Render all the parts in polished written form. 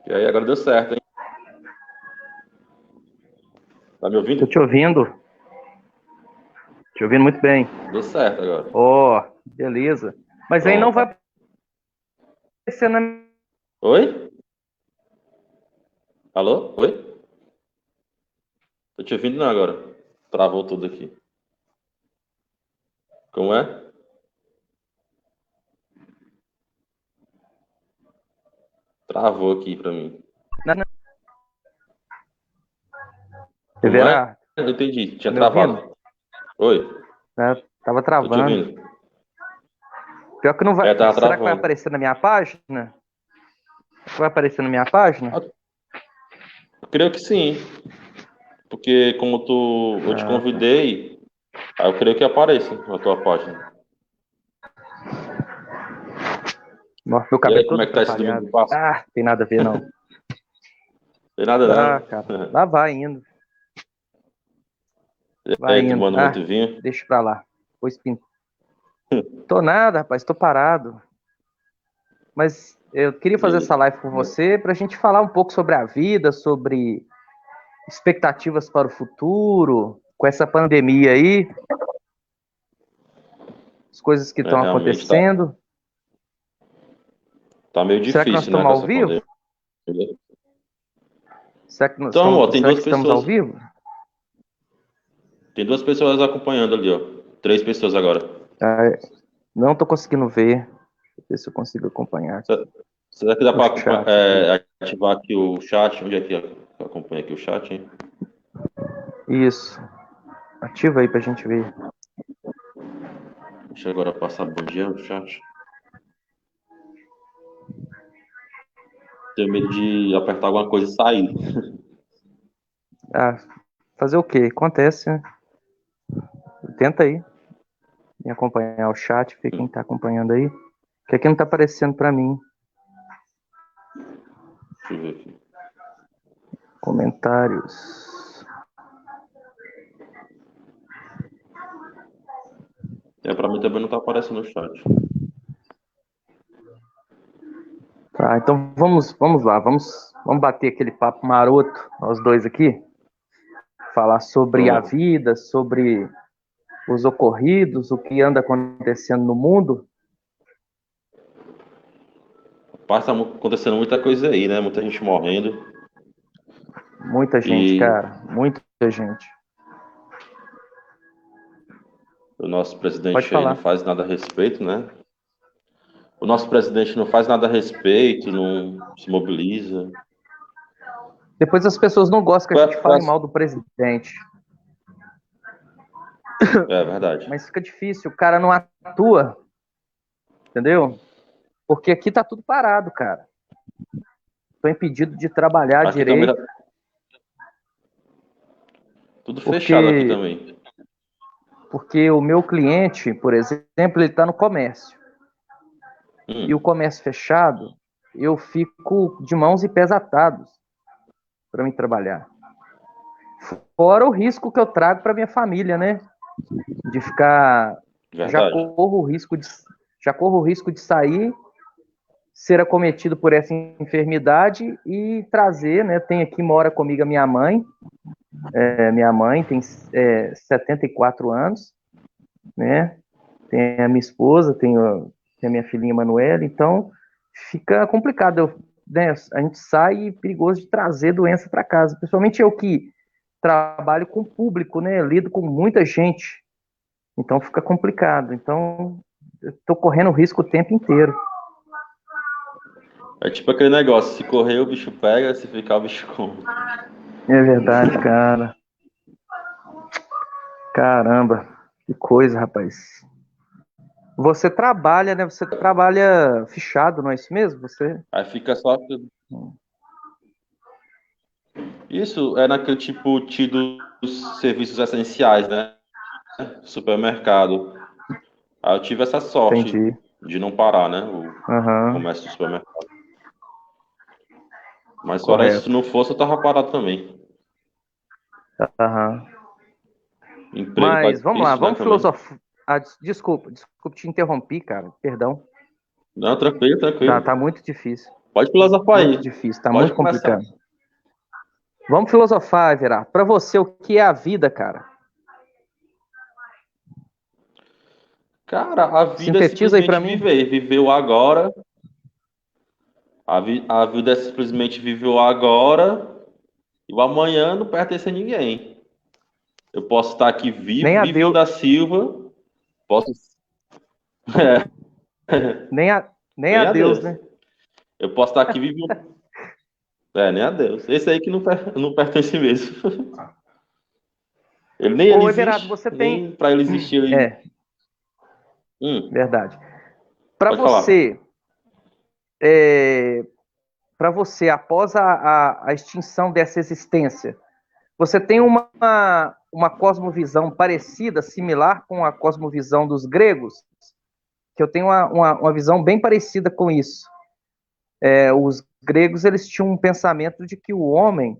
E aí, agora deu certo, hein? Tá me ouvindo? Tô te ouvindo. Te ouvindo muito bem. Deu certo agora. Ó, beleza. Mas aí não Pronto. vai aparecer na... Oi? Alô? Oi? Tô te ouvindo não agora. Travou tudo aqui. Como é? Travou aqui pra mim. na... Como é? Deverá, Eu entendi. tá Tinha me ouvindo? travado. Oi? Tava Tô te travando. ouvindo. Pior que não vai... Tava Será que vai travando. aparecer na minha página? Vai aparecer na minha página? Eu creio que sim. Porque como eu te Ah, tá. convidei, aí eu creio que apareça na tua página. Nossa, meu E cabelo aí, como todo é que tá esse domingo atrapalhado. de Páscoa? Ah, tem nada a ver, não. Tem nada Ah, não. cara. Lá vai indo. E Vai aí, indo. tomando Ah, muito vinho? deixa pra lá. Pois pinto. Tô nada, rapaz. Tô parado. Mas eu queria fazer essa E- live com você pra gente falar um pouco sobre a vida, sobre expectativas para o futuro, com essa pandemia aí, as coisas que estão realmente acontecendo. tá meio Será que nós difícil, né, estamos com ao essa vivo? pandemia. Será que, Então, ó, será que estamos ao vivo? tem duas pessoas acompanhando ali, ó. Três pessoas agora. Ah, não estou conseguindo ver. Deixa eu ver se eu consigo acompanhar Se- Será que dá o para chat aqui. ativar aqui o chat? Onde é que acompanha aqui o chat, hein? Isso. Ativa aí pra gente ver. Deixa eu agora passar bom dia no chat. Tenho medo de apertar alguma coisa e sair. Ah, fazer o quê? Acontece, né? Tenta aí me acompanhar o chat, ver quem tá acompanhando aí. Que aqui não tá aparecendo pra mim. Deixa eu ver aqui. Comentários. Pra mim também não tá aparecendo no chat. Tá, então vamos lá, vamos bater aquele papo maroto, nós dois aqui, falar sobre a Pronto. vida, sobre os ocorridos, o que anda acontecendo no mundo. Rapaz, tá acontecendo muita coisa aí, né? Muita gente morrendo. Muita gente, E cara, muita gente. o nosso Pode presidente aí não falar. faz nada a respeito, né? O nosso presidente não faz nada a respeito, não se mobiliza. Depois as pessoas não gostam que a gente Foi fale mal do presidente, É verdade. mas fica difícil, o cara não atua, entendeu? Porque aqui tá tudo parado, cara. Tô impedido de trabalhar Aqui também tá direito, tudo fechado aqui porque também. porque o meu cliente, por exemplo, ele está no comércio. E o Hum, comércio fechado, eu fico de mãos e pés atados para me trabalhar. Fora o risco que eu trago para minha família, né? De ficar, já verdade. corro o risco de, já corro o risco de sair, ser acometido por essa enfermidade e trazer, né? Tem aqui mora comigo a minha mãe tem 74 anos, né? Tem a minha esposa, tem a minha filhinha Manuela, então fica complicado. Né, a gente sai perigoso de trazer doença para casa, principalmente eu que trabalho com público, né? Lido com muita gente, então fica complicado. Então eu tô correndo risco o tempo inteiro. É tipo aquele negócio, se correr o bicho pega, se ficar o bicho come. É verdade, cara. Caramba, que coisa, rapaz. Você trabalha, né? Você trabalha fechado, não é isso mesmo? Você. Aí fica só. Isso é naquele tipo tido serviços essenciais, né? Supermercado. Aí eu tive essa sorte Entendi. de não parar, né? O Aham, comércio do supermercado. Mas fora isso, se correto. não fosse, eu tava parado também. Aham. Emprego tá Mas vamos lá, difícil, né? vamos Também. filosofar. Ah, desculpa te interrompi, cara. Perdão. Não, tranquilo, Tá, tranquilo. tá muito difícil. Pode filosofar Muito aí. difícil, tá Pode muito começar. complicado. Vamos filosofar, Everardo. Para você, o que é a vida, cara? Cara, a vida é Sintetiza aí para simplesmente mim. viver. Viver o agora. A vida é simplesmente viver o agora. E o amanhã não pertence a ninguém. Eu posso estar aqui Nem vivo, a Livinho Deus, da Silva. Posso. nem a, nem Nem a a Deus, Deus. né? Eu posso estar aqui vivo. Nem a Deus. Esse aí que não pertence mesmo. Ele Ô, Everardo, existe, você tem. nem para ele existir ele. É, Hum, verdade. Para pode falar. você, é, para você, após a extinção dessa existência, você tem uma cosmovisão parecida, similar com a cosmovisão dos gregos? Que eu tenho uma visão bem parecida com isso. Os gregos eles tinham um pensamento de que o homem,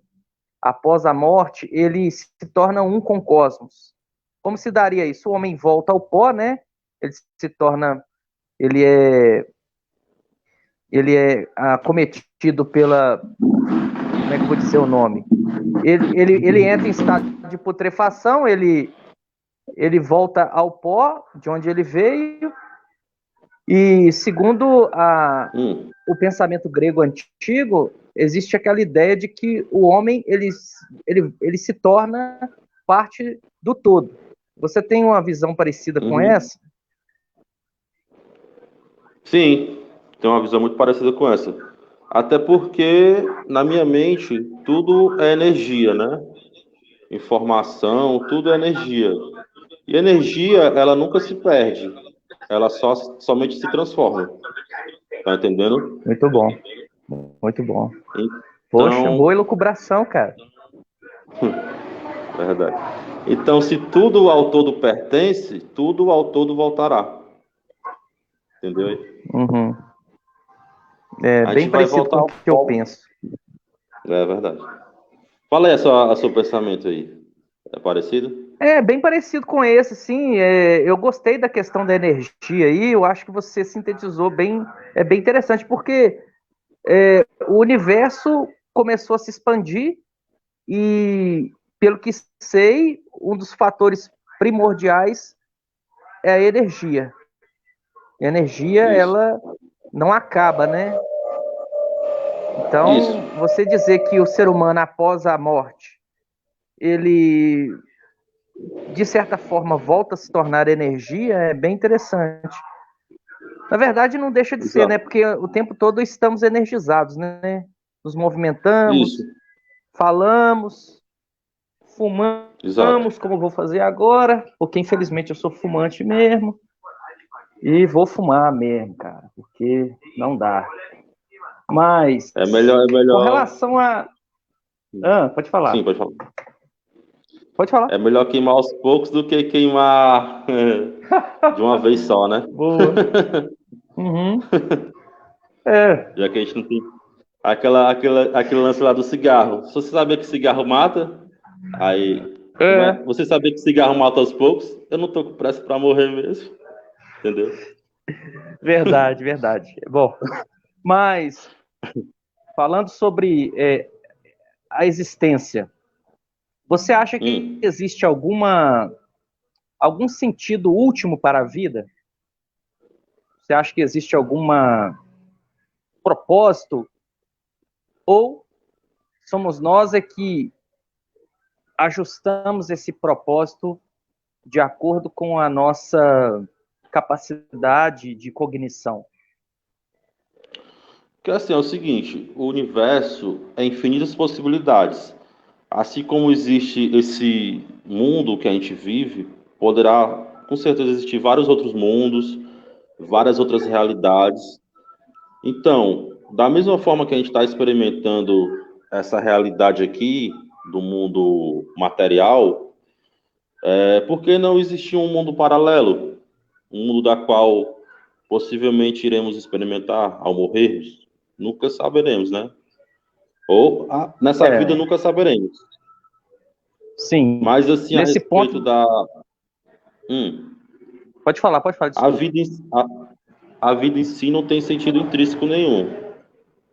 após a morte, ele se torna um com o cosmos. Como se daria isso? O homem volta ao pó, né? Ele se torna, ele é, ele é acometido pela, como é que eu vou dizer o nome? Ele entra em estado de putrefação, ele volta ao pó de onde ele veio, e segundo o pensamento grego antigo, existe aquela ideia de que o homem ele se torna parte do todo. Você tem uma visão parecida com Uhum. essa? Sim, tem uma visão muito parecida com essa. Até porque, na minha mente, tudo é energia, né? Informação, tudo é energia. E energia, ela nunca se perde. Ela somente se transforma. Tá entendendo? Muito bom, muito bom. Poxa, Então, boa elucubração, cara. verdade. Então, se tudo ao todo pertence, tudo ao todo voltará. Entendeu? Uhum. É A gente bem vai parecido voltar com o ao que eu pó. penso. É verdade. Fala aí a seu pensamento aí. É parecido? É bem parecido com esse, sim. Eu gostei da questão da energia aí. Eu acho que você sintetizou bem. É bem interessante porque o universo começou a se expandir e, pelo que sei, um dos fatores primordiais é a energia. A energia, Isso. ela não acaba, né? Isso. Então, você dizer que o ser humano, após a morte, ele, de certa forma, volta a se tornar energia, é bem interessante. Na verdade, não deixa de ser, né? Exato. Porque o tempo todo estamos energizados, né? Nos Isso. movimentamos, falamos, Exato. fumamos, como eu vou fazer agora, porque infelizmente eu sou fumante mesmo. E vou fumar mesmo, cara, porque não dá. Mas, É com melhor. relação a. Pode Sim, falar. pode falar. Pode falar. É melhor queimar aos poucos do que queimar de uma vez só, né? Boa. Uhum. É. Já que a gente não tem aquele lance lá do cigarro. Se você sabia que cigarro mata, aí. Como é? É. Você sabia que cigarro mata aos poucos? Eu não tô com pressa pra morrer mesmo. Entendeu? Verdade, verdade. Bom, mas falando sobre a existência, você acha que Hum. existe algum sentido último para a vida? Você acha que existe algum propósito? Ou somos nós que ajustamos esse propósito de acordo com a nossa capacidade de cognição? Porque assim, é o seguinte, o universo é infinitas possibilidades. Assim como existe esse mundo que a gente vive, poderá com certeza existir vários outros mundos, várias outras realidades. Então, da mesma forma que a gente está experimentando essa realidade aqui do mundo material, por que não existir um mundo paralelo? Um mundo da qual possivelmente iremos experimentar ao morrermos? Nunca saberemos, né? Ou nessa vida É, nunca saberemos. sim. Mas assim, a Nesse respeito ponto, da. Hum, pode falar, a desculpa. vida, a vida em si não tem sentido intrínseco nenhum.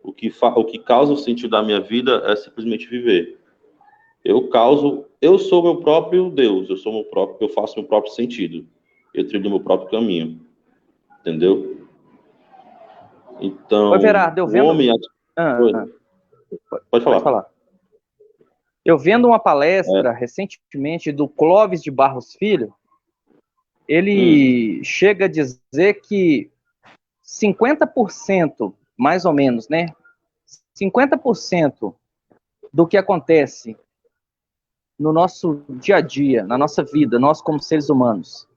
o que causa o sentido da minha vida é simplesmente viver. Eu sou meu próprio Deus, eu faço meu próprio sentido. Eu trilho meu próprio caminho, entendeu? Oi, Então, Verardo, eu o vendo. homem... Ah, Oi, ah, pode pode falar. falar. Eu vendo uma É, palestra recentemente do Clóvis de Barros Filho, hum, ele chega a dizer que 50%, mais ou menos, né? 50% do que acontece no nosso dia a dia, na nossa vida, nós como seres humanos,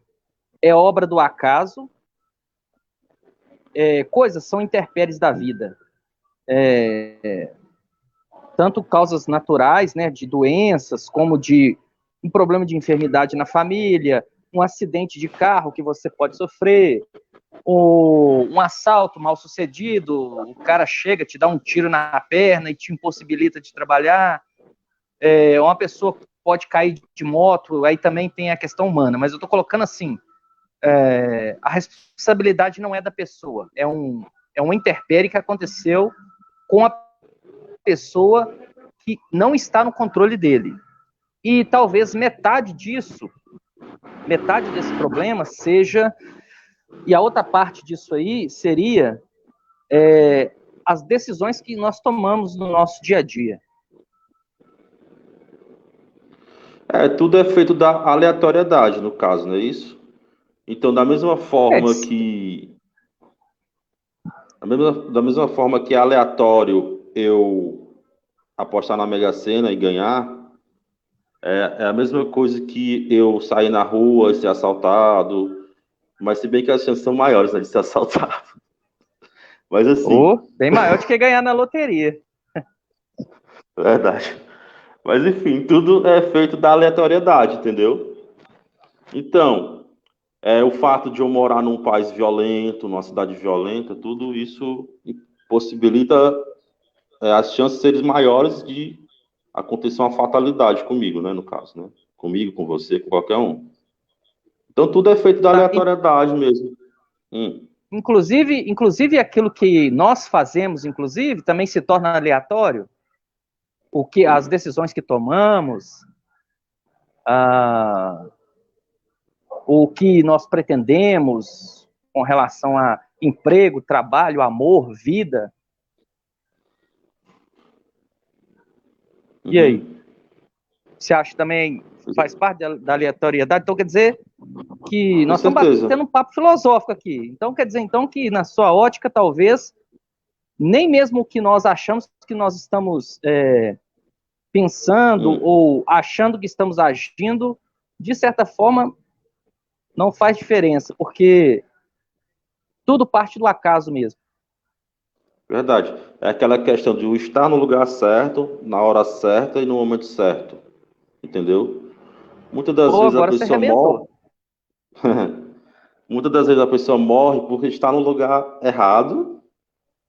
é obra do acaso, coisas são intempéries da vida. Tanto causas naturais, né, de doenças, como de um problema de enfermidade na família, um acidente de carro que você pode sofrer, ou um assalto mal sucedido, o cara chega, te dá um tiro na perna e te impossibilita de trabalhar, uma pessoa pode cair de moto, aí também tem a questão humana, mas eu estou colocando assim, a responsabilidade não é da pessoa, é um intempérie que aconteceu com a pessoa que não está no controle dele. E talvez metade disso, metade desse problema seja, e a outra parte disso aí seria as decisões que nós tomamos no nosso dia a dia. tudo é feito da aleatoriedade, no caso, não é isso? Então, É, da mesma forma que é aleatório eu apostar na Mega Sena e ganhar, é a mesma coisa que eu sair na rua e ser assaltado, mas se bem que as chances são maiores, né, de ser assaltado. Mas assim, bem maior do que ganhar na loteria. é verdade. Mas enfim, tudo é feito da aleatoriedade, entendeu? Então, o fato de eu morar num país violento, numa cidade violenta, tudo isso possibilita as chances serem maiores de acontecer uma fatalidade comigo, né, no caso, né? Comigo, com você, com qualquer um. Então tudo é feito da Tá? aleatoriedade mesmo. Hum. Inclusive aquilo que nós fazemos, inclusive, também se torna aleatório. O que as decisões que tomamos, ah, o que nós pretendemos com relação a emprego, trabalho, amor, vida. E aí? Uhum. Você acha que também faz parte da aleatoriedade? Então quer dizer que Com nós estamos certeza. batendo um papo filosófico aqui. Então quer dizer então que na sua ótica talvez nem mesmo o que nós achamos que nós estamos pensando Hum. ou achando que estamos agindo, de certa forma não faz diferença, porque tudo parte do acaso mesmo. Verdade. É aquela questão de eu estar no lugar certo, na hora certa e no momento certo. Entendeu? Muitas das Ou vezes a agora você pessoa morre. arrebentou. Muitas das vezes a pessoa morre porque está no lugar errado,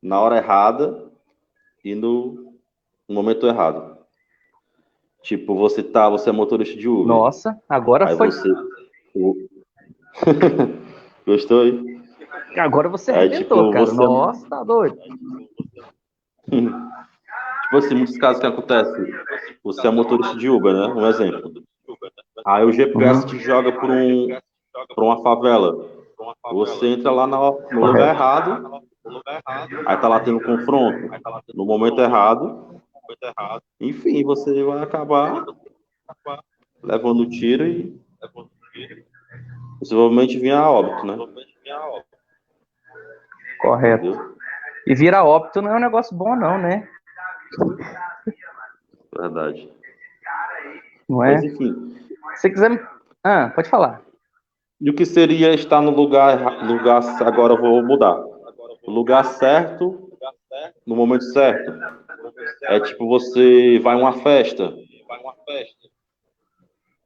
na hora errada e no momento errado. Tipo, você é motorista de Uber. Nossa, agora Aí foi. você. o- Gostou aí? Agora você É arrebentou, tipo, cara. Nossa, tá doido. Tipo assim, muitos casos que acontecem. Você é motorista de Uber, né? Um exemplo. Aí o GPS te Uhum, joga por uma favela. Você entra lá no lugar correto. errado, aí tá lá tendo um confronto no momento errado. Enfim, você vai acabar levando o tiro e possivelmente vir a óbito, né? Correto. Entendeu? E virar óbito não é um negócio bom, não, né? Verdade. Não Mas é? enfim. Se você quiser. Ah, pode falar. E o que seria estar no lugar, agora eu vou mudar. O lugar certo, no momento certo. É tipo você vai a uma festa.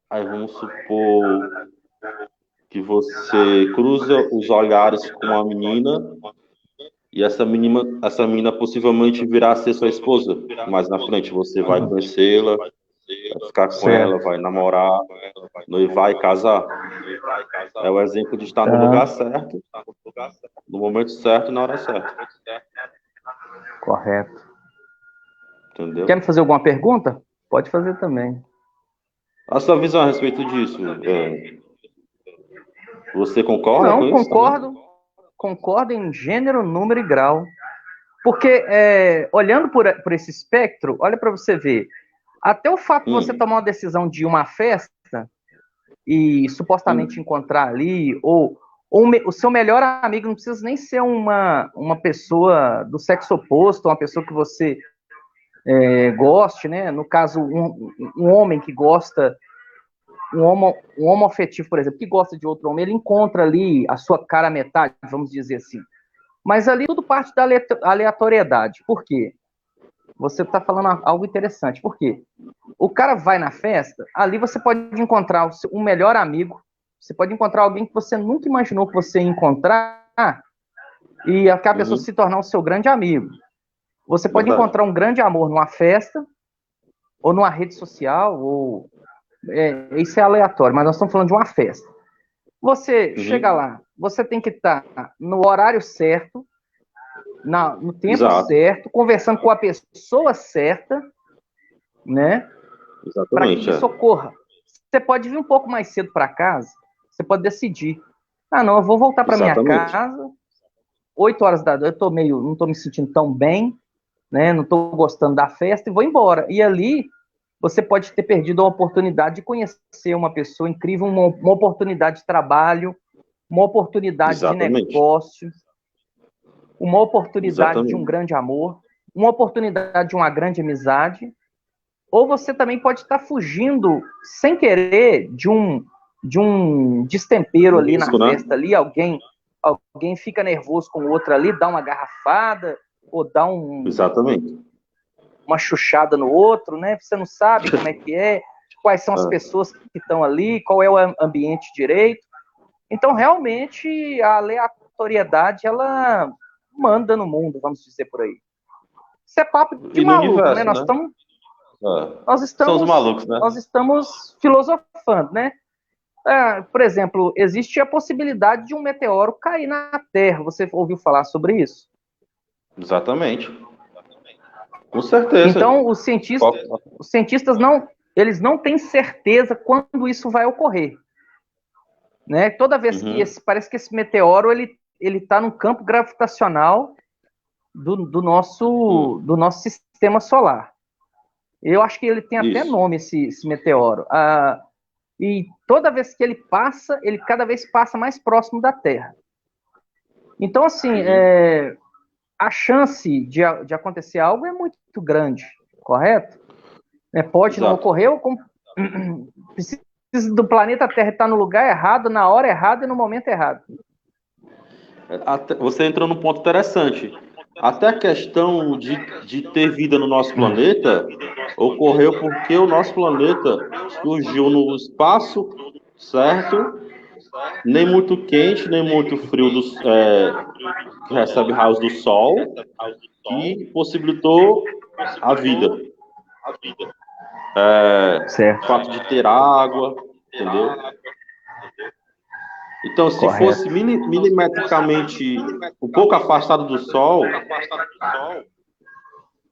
Aí vamos supor que você cruza os olhares com uma menina e essa menina possivelmente virá a ser sua esposa. Mais na frente você vai Uhum. conhecê-la, vai ficar com ela, Certo. vai namorar, noivar e casar. É o exemplo de estar no Tá. lugar certo, no momento certo e na hora certa. Correto. Entendeu? Quer me fazer alguma pergunta? Pode fazer também. A sua visão a respeito disso, você concorda Não, com isso também? concordo em gênero, número e grau. Porque, olhando por esse espectro, olha para você ver, até o fato de você tomar uma decisão de ir a uma festa e supostamente encontrar ali, ou o seu melhor amigo não precisa nem ser uma pessoa do sexo oposto, uma pessoa que você goste, né? No caso, um homem que gosta, um homoafetivo, por exemplo, que gosta de outro homem, ele encontra ali a sua cara metade, vamos dizer assim. Mas ali tudo parte da aleatoriedade. Por quê? Você está falando algo interessante. Por quê? O cara vai na festa, ali você pode encontrar um melhor amigo, você pode encontrar alguém que você nunca imaginou que você ia encontrar e aquela pessoa se tornar o seu grande amigo. Você pode encontrar um grande amor numa festa ou numa rede social, ou isso é aleatório, mas nós estamos falando de uma festa. Você chega lá, você tem que estar no horário certo, no tempo certo, conversando com a pessoa certa, né? Para que isso ocorra. Você pode vir um pouco mais cedo para casa, você pode decidir. Ah, não, eu vou voltar para minha casa, 8 horas da noite, não estou me sentindo tão bem, né? Não estou gostando da festa e vou embora. E ali você pode ter perdido a oportunidade de conhecer uma pessoa incrível, uma oportunidade de trabalho, uma oportunidade de negócio, uma oportunidade de um grande amor, uma oportunidade de uma grande amizade. Ou você também pode estar fugindo, sem querer, de um destempero ali na festa, ali, alguém fica nervoso com o outro ali, dá uma garrafada, ou dá uma chuchada no outro, né? Você não sabe como é que é, quais são as pessoas que estão ali, qual é o ambiente direito. Então, realmente, a aleatoriedade, ela manda no mundo, vamos dizer por aí. Isso é papo de maluco, universo, né? São os malucos, né? Nós estamos filosofando, né? Por exemplo, existe a possibilidade de um meteoro cair na Terra. Você ouviu falar sobre isso? Exatamente. Com certeza. Então, os cientistas eles não têm certeza quando isso vai ocorrer. Né? Toda vez que parece que esse meteoro ele está num campo gravitacional do nosso sistema solar. Eu acho que ele tem até nome, esse meteoro. E toda vez que ele passa, ele cada vez passa mais próximo da Terra. Então, assim, a chance de acontecer algo é muito grande, correto? Pode não ocorrer, precisa do planeta Terra estar no lugar errado, na hora errada e no momento errado. Você entrou num ponto interessante. Até a questão de ter vida no nosso planeta ocorreu porque o nosso planeta surgiu no espaço, certo? Nem muito quente, nem muito frio, que recebe raios do Sol, que possibilitou a vida. O fato de ter água, entendeu? Então, se fosse milimetricamente um pouco afastado do Sol,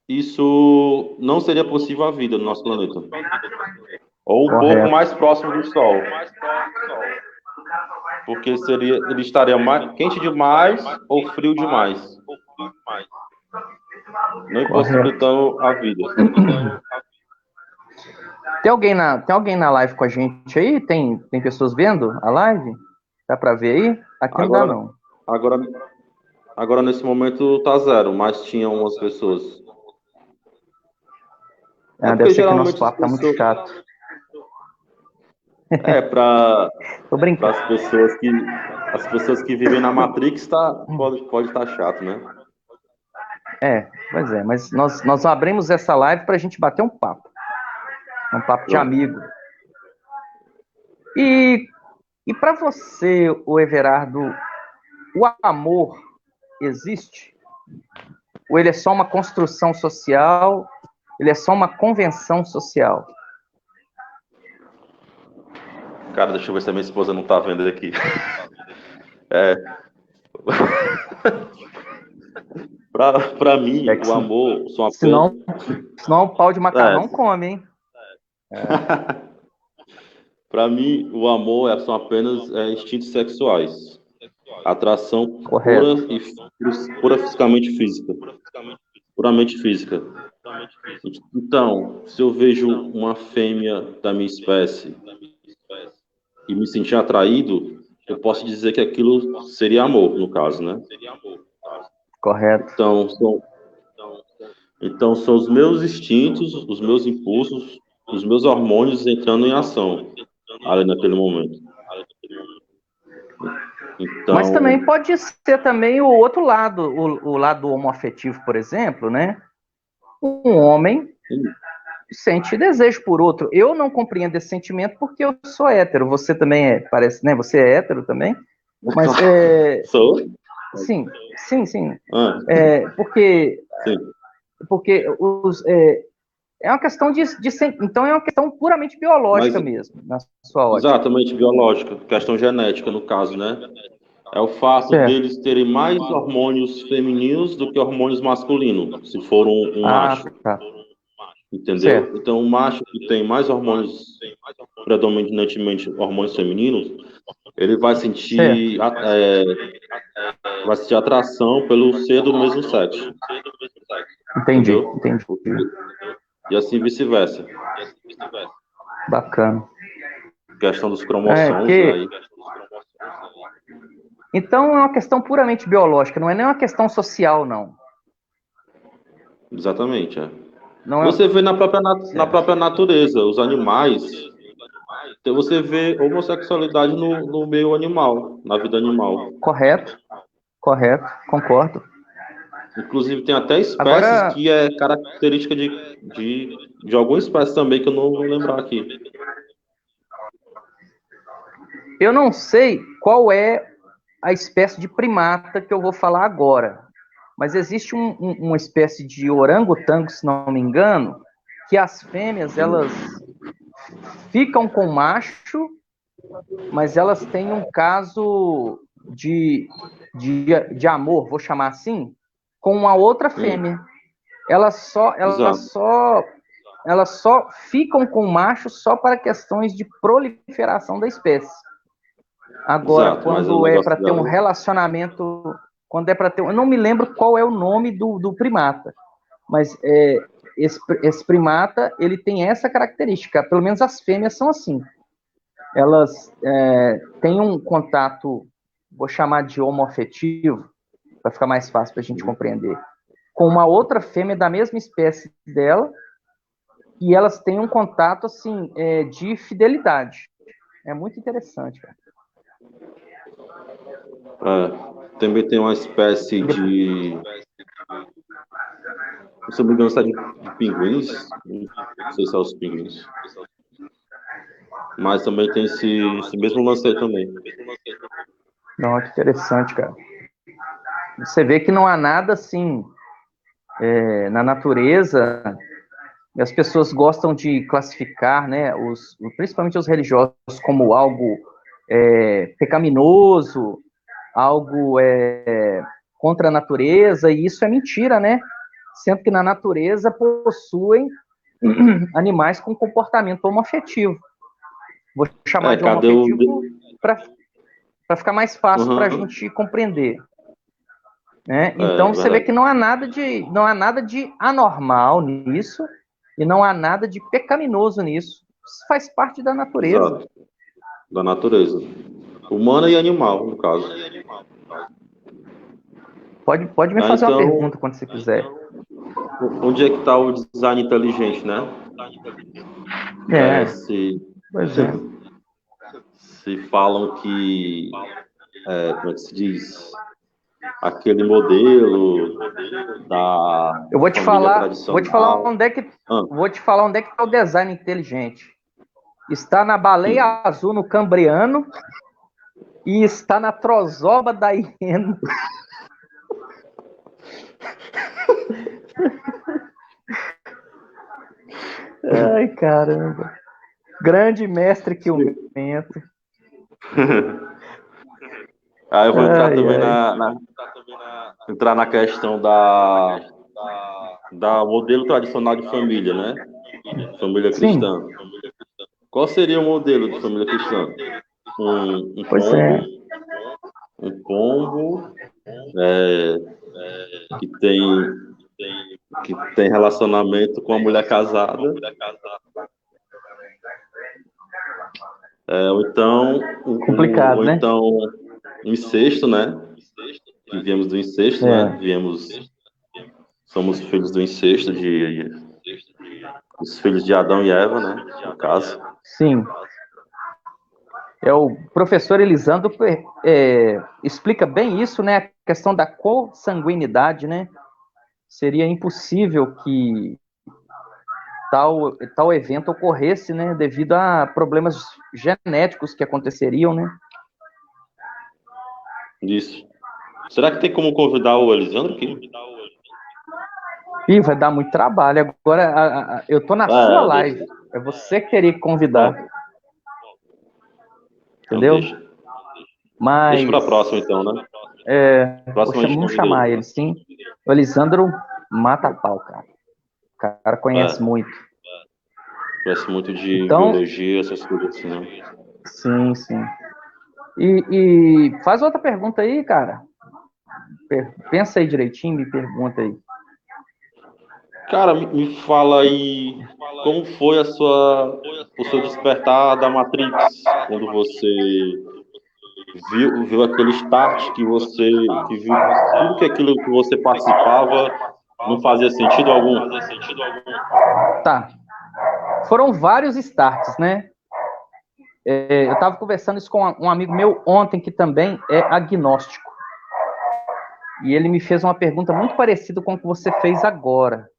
isso não seria possível a vida no nosso planeta. Ou um pouco mais próximo do Sol. Porque ele estaria quente demais ou frio demais. Não impossibilitando a vida. Tem alguém na live com a gente aí? Tem pessoas vendo a live? Dá para ver aí? Aqui agora, não dá, não. Agora, nesse momento, tá 0, mas tinha umas pessoas. Deve ser que nosso papo tá muito chato. Para as pessoas que vivem na Matrix, pode estar chato, né? Pois é, mas nós abrimos essa live para a gente bater um papo. Um papo de amigo. E para você, o Everardo, o amor existe? Ou ele é só uma construção social? Ele é só uma convenção social? Cara, deixa eu ver se a minha esposa não tá vendo aqui. Para mim, É que o amor são apenas. Senão o pau de macarrão come, hein? Para mim, o amor são apenas instintos sexuais. Atração pura Correto. e pura fisicamente física. Puramente física. Então, se eu vejo uma fêmea da minha espécie e me sentir atraído, eu posso dizer que aquilo seria amor, no caso, né? Correto. Então são os meus instintos, os meus impulsos, os meus hormônios entrando em ação ali naquele momento. Então, Mas também pode ser também o outro lado, o lado homoafetivo, por exemplo, né? Um homem sente desejo por outro. Eu não compreendo esse sentimento porque eu sou hétero. Você também parece, né? Você é hétero também. Mas sou? Sim. Porque é uma questão então é uma questão puramente biológica mesmo, na sua ótica. Exatamente, biológica, questão genética no caso, né? É o fato deles terem mais hormônios femininos do que hormônios masculinos, se for um macho. Tá. Entendeu? Certo. Então, o macho que tem mais hormônios, predominantemente hormônios femininos, ele vai sentir atração pelo ser do mesmo sexo. Entendi. E assim vice-versa. Bacana. Questão dos cromossomos aí. Então é uma questão puramente biológica, não é nem uma questão social, não. Exatamente, Não Você vê na própria natureza, os animais, você vê homossexualidade no meio animal, na vida animal. Correto, concordo. Inclusive tem até espécies que é característica de alguma espécie também, que eu não vou lembrar aqui. Eu não sei qual é a espécie de primata que eu vou falar agora, mas existe uma espécie de orangotango, se não me engano, que as fêmeas, elas ficam com o macho, mas elas têm um caso de amor, vou chamar assim, com uma outra fêmea. Elas só ficam com o macho só para questões de proliferação da espécie. Agora, quando é para ter um relacionamento, eu não me lembro qual é o nome do primata, mas esse primata, ele tem essa característica, pelo menos as fêmeas são assim. Elas têm um contato, vou chamar de homoafetivo, para ficar mais fácil para a gente compreender, com uma outra fêmea da mesma espécie dela, e elas têm um contato, assim, de fidelidade. É muito interessante, cara. Também tem uma espécie de... Se eu não me engano, está de pinguins. Não sei se são os pinguins. Mas também tem esse mesmo lance aí também. Não, que interessante, cara. Você vê que não há nada assim na natureza. As pessoas gostam de classificar, né, principalmente os religiosos, como algo pecaminoso, algo contra a natureza, e isso é mentira, né? Sendo que na natureza possuem animais com comportamento homoafetivo. Vou chamar de homoafetivo para ficar mais fácil para a gente compreender. Né? Então você vê que não há nada de anormal nisso e não há nada de pecaminoso nisso. Isso faz parte da natureza. Exato. Da natureza. Humana e animal, no caso. Pode me fazer uma pergunta quando você quiser. Onde é que está o design inteligente, né? Se falam que... como é que se diz? Aquele modelo da... Eu vou te falar onde é que está o design inteligente. Está na baleia azul no Cambriano e está na trozoba da hiena. Ai, caramba. Grande mestre que o mento. Eu vou entrar também entrar na questão da modelo tradicional de família, né? Família Sim, cristã. Qual seria o modelo de família cristã? Um pois é. pombo, um pombo é, que tem relacionamento com a mulher casada, Complicado, ou né? então incesto, né? Que viemos do incesto, né? É, Somos filhos do incesto, os filhos de Adão e Eva, né? No caso. sim. O professor Elisandro explica bem isso, né? A questão da consanguinidade, né? Seria impossível que tal evento ocorresse, né? Devido a problemas genéticos que aconteceriam, né? Isso. Será que tem como convidar o Elisandro aqui? Ih, vai dar muito trabalho. Agora, eu tô na sua live. É você que teria que convidar. Bom, então Entendeu? deixa. Deixa Mas para a próxima, então, né? Próxima a gente vamos convida ele. chamar ele, sim. O Elisandro mata a pau, cara. O cara conhece muito. Conhece muito de Então, biologia, essas coisas assim, né? sim, sim. E faz outra pergunta aí, cara. Pensa aí direitinho, me pergunta aí. Cara, me fala aí como foi o seu despertar da Matrix, quando você viu aquele start que viu tudo que aquilo que você participava não fazia sentido algum. Tá. Foram vários starts, né? Eu estava conversando isso com um amigo meu ontem, que também é agnóstico. E ele me fez uma pergunta muito parecida com o que você fez agora.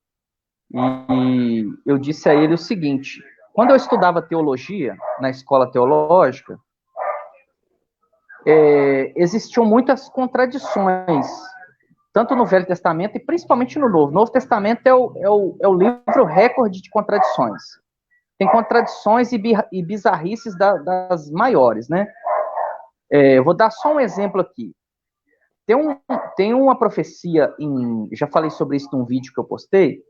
E eu disse a ele o seguinte: quando eu estudava teologia na escola teológica, existiam muitas contradições, tanto no Velho Testamento e principalmente no Novo. O Novo Testamento é o livro recorde de contradições. Tem contradições e bizarrices das maiores, né? Eu vou dar só um exemplo aqui. Tem uma profecia, já falei sobre isso num vídeo que eu postei.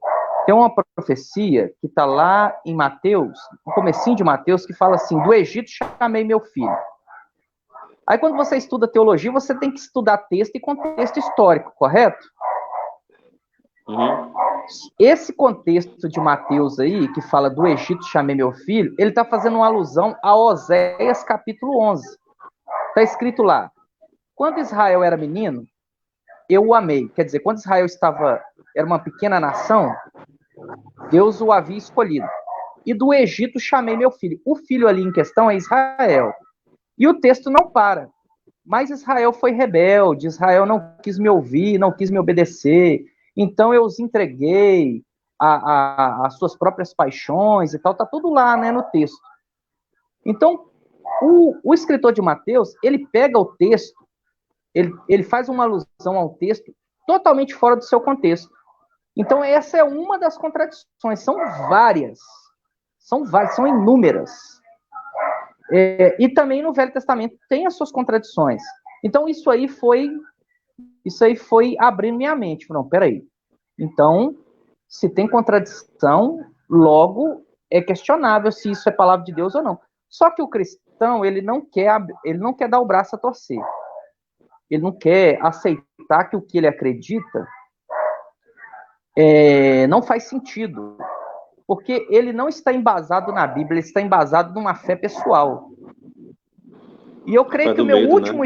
Tem uma profecia que está lá em Mateus, no comecinho de Mateus, que fala assim: do Egito chamei meu filho. Aí quando você estuda teologia, você tem que estudar texto e contexto histórico, correto? Uhum. Esse contexto de Mateus aí, que fala do Egito chamei meu filho, ele está fazendo uma alusão a Oséias capítulo 11. Está escrito lá: quando Israel era menino, eu o amei. Quer dizer, quando Israel era uma pequena nação, Deus o havia escolhido. E do Egito chamei meu filho. O filho ali em questão é Israel. E o texto não para. Mas Israel foi rebelde, Israel não quis me ouvir, não quis me obedecer. Então eu os entreguei às suas próprias paixões e tal. Está tudo lá, né, no texto. Então, o escritor de Mateus, ele pega o texto, ele faz uma alusão ao texto totalmente fora do seu contexto. Então, essa é uma das contradições. São várias, são inúmeras. E também no Velho Testamento tem as suas contradições. Então, isso aí foi abrindo minha mente. Não, peraí. Então, se tem contradição, logo é questionável se isso é palavra de Deus ou não. Só que o cristão, ele não quer dar o braço a torcer. Ele não quer aceitar que o que ele acredita não faz sentido. Porque ele não está embasado na Bíblia, ele está embasado numa fé pessoal. E eu creio que o meu último,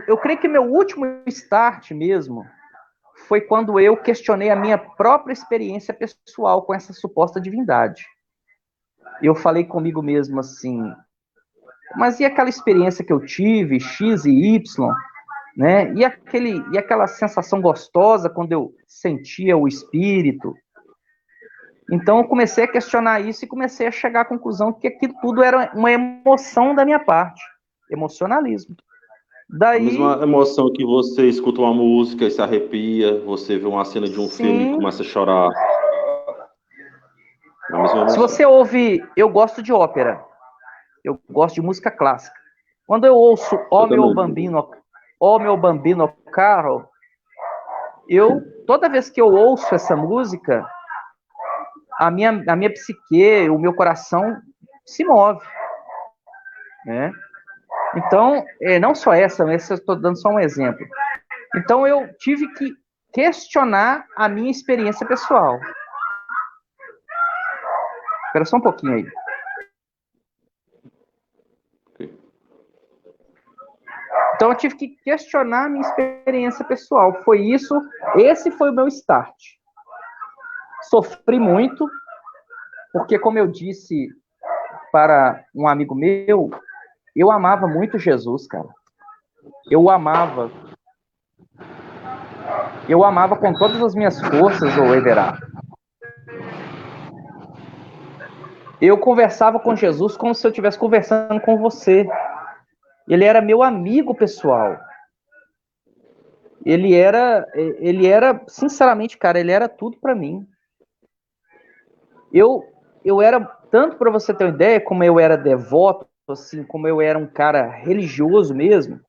eu creio que meu último start mesmo foi quando eu questionei a minha própria experiência pessoal com essa suposta divindade. Eu falei comigo mesmo assim: mas e aquela experiência que eu tive, X e Y, né? E aquela sensação gostosa quando eu sentia o espírito? Então eu comecei a questionar isso e comecei a chegar à conclusão que aquilo tudo era uma emoção da minha parte, emocionalismo. A mesma emoção que você escuta uma música e se arrepia, você vê uma cena de um filme e começa a chorar. É a mesma emoção. Se você ouve, eu gosto de ópera, eu gosto de música clássica. Quando eu ouço Ó meu bambino caro, toda vez que eu ouço essa música, a minha psique, o meu coração se move, né? Então, não só essa, mas eu estou dando só um exemplo. Então, eu tive que questionar a minha experiência pessoal. Espera só um pouquinho aí. Então, eu tive que questionar a minha experiência pessoal. Esse foi o meu start. Sofri muito, porque, como eu disse para um amigo meu, eu amava muito Jesus, cara. Eu amava com todas as minhas forças, ô Everardo. Eu conversava com Jesus como se eu estivesse conversando com você. Ele era meu amigo pessoal. Ele era, sinceramente, cara, ele era tudo para mim. Eu era, tanto para você ter uma ideia, como eu era devoto, assim, como eu era um cara religioso mesmo.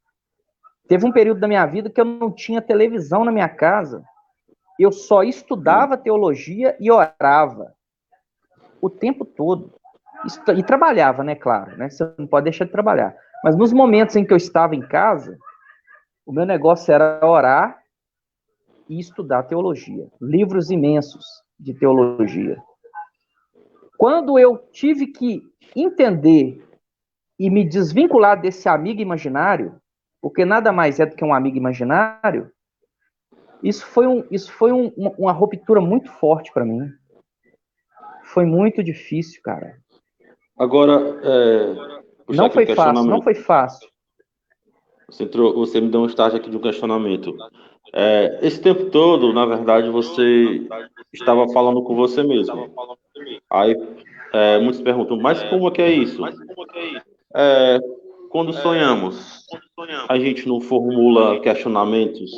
Teve um período da minha vida que eu não tinha televisão na minha casa. Eu só estudava teologia e orava o tempo todo. E trabalhava, né, claro, né? Você não pode deixar de trabalhar. Mas nos momentos em que eu estava em casa, o meu negócio era orar e estudar teologia. Livros imensos de teologia. Quando eu tive que entender e me desvincular desse amigo imaginário, porque nada mais é do que um amigo imaginário, isso foi uma ruptura muito forte para mim. Foi muito difícil, cara. Agora, não foi fácil, não foi fácil. Você me deu um start aqui de um questionamento. Esse tempo todo, na verdade, você estava falando com você mesmo. Aí, muitos perguntam, mas como é que é isso? Quando sonhamos, a gente não formula questionamentos,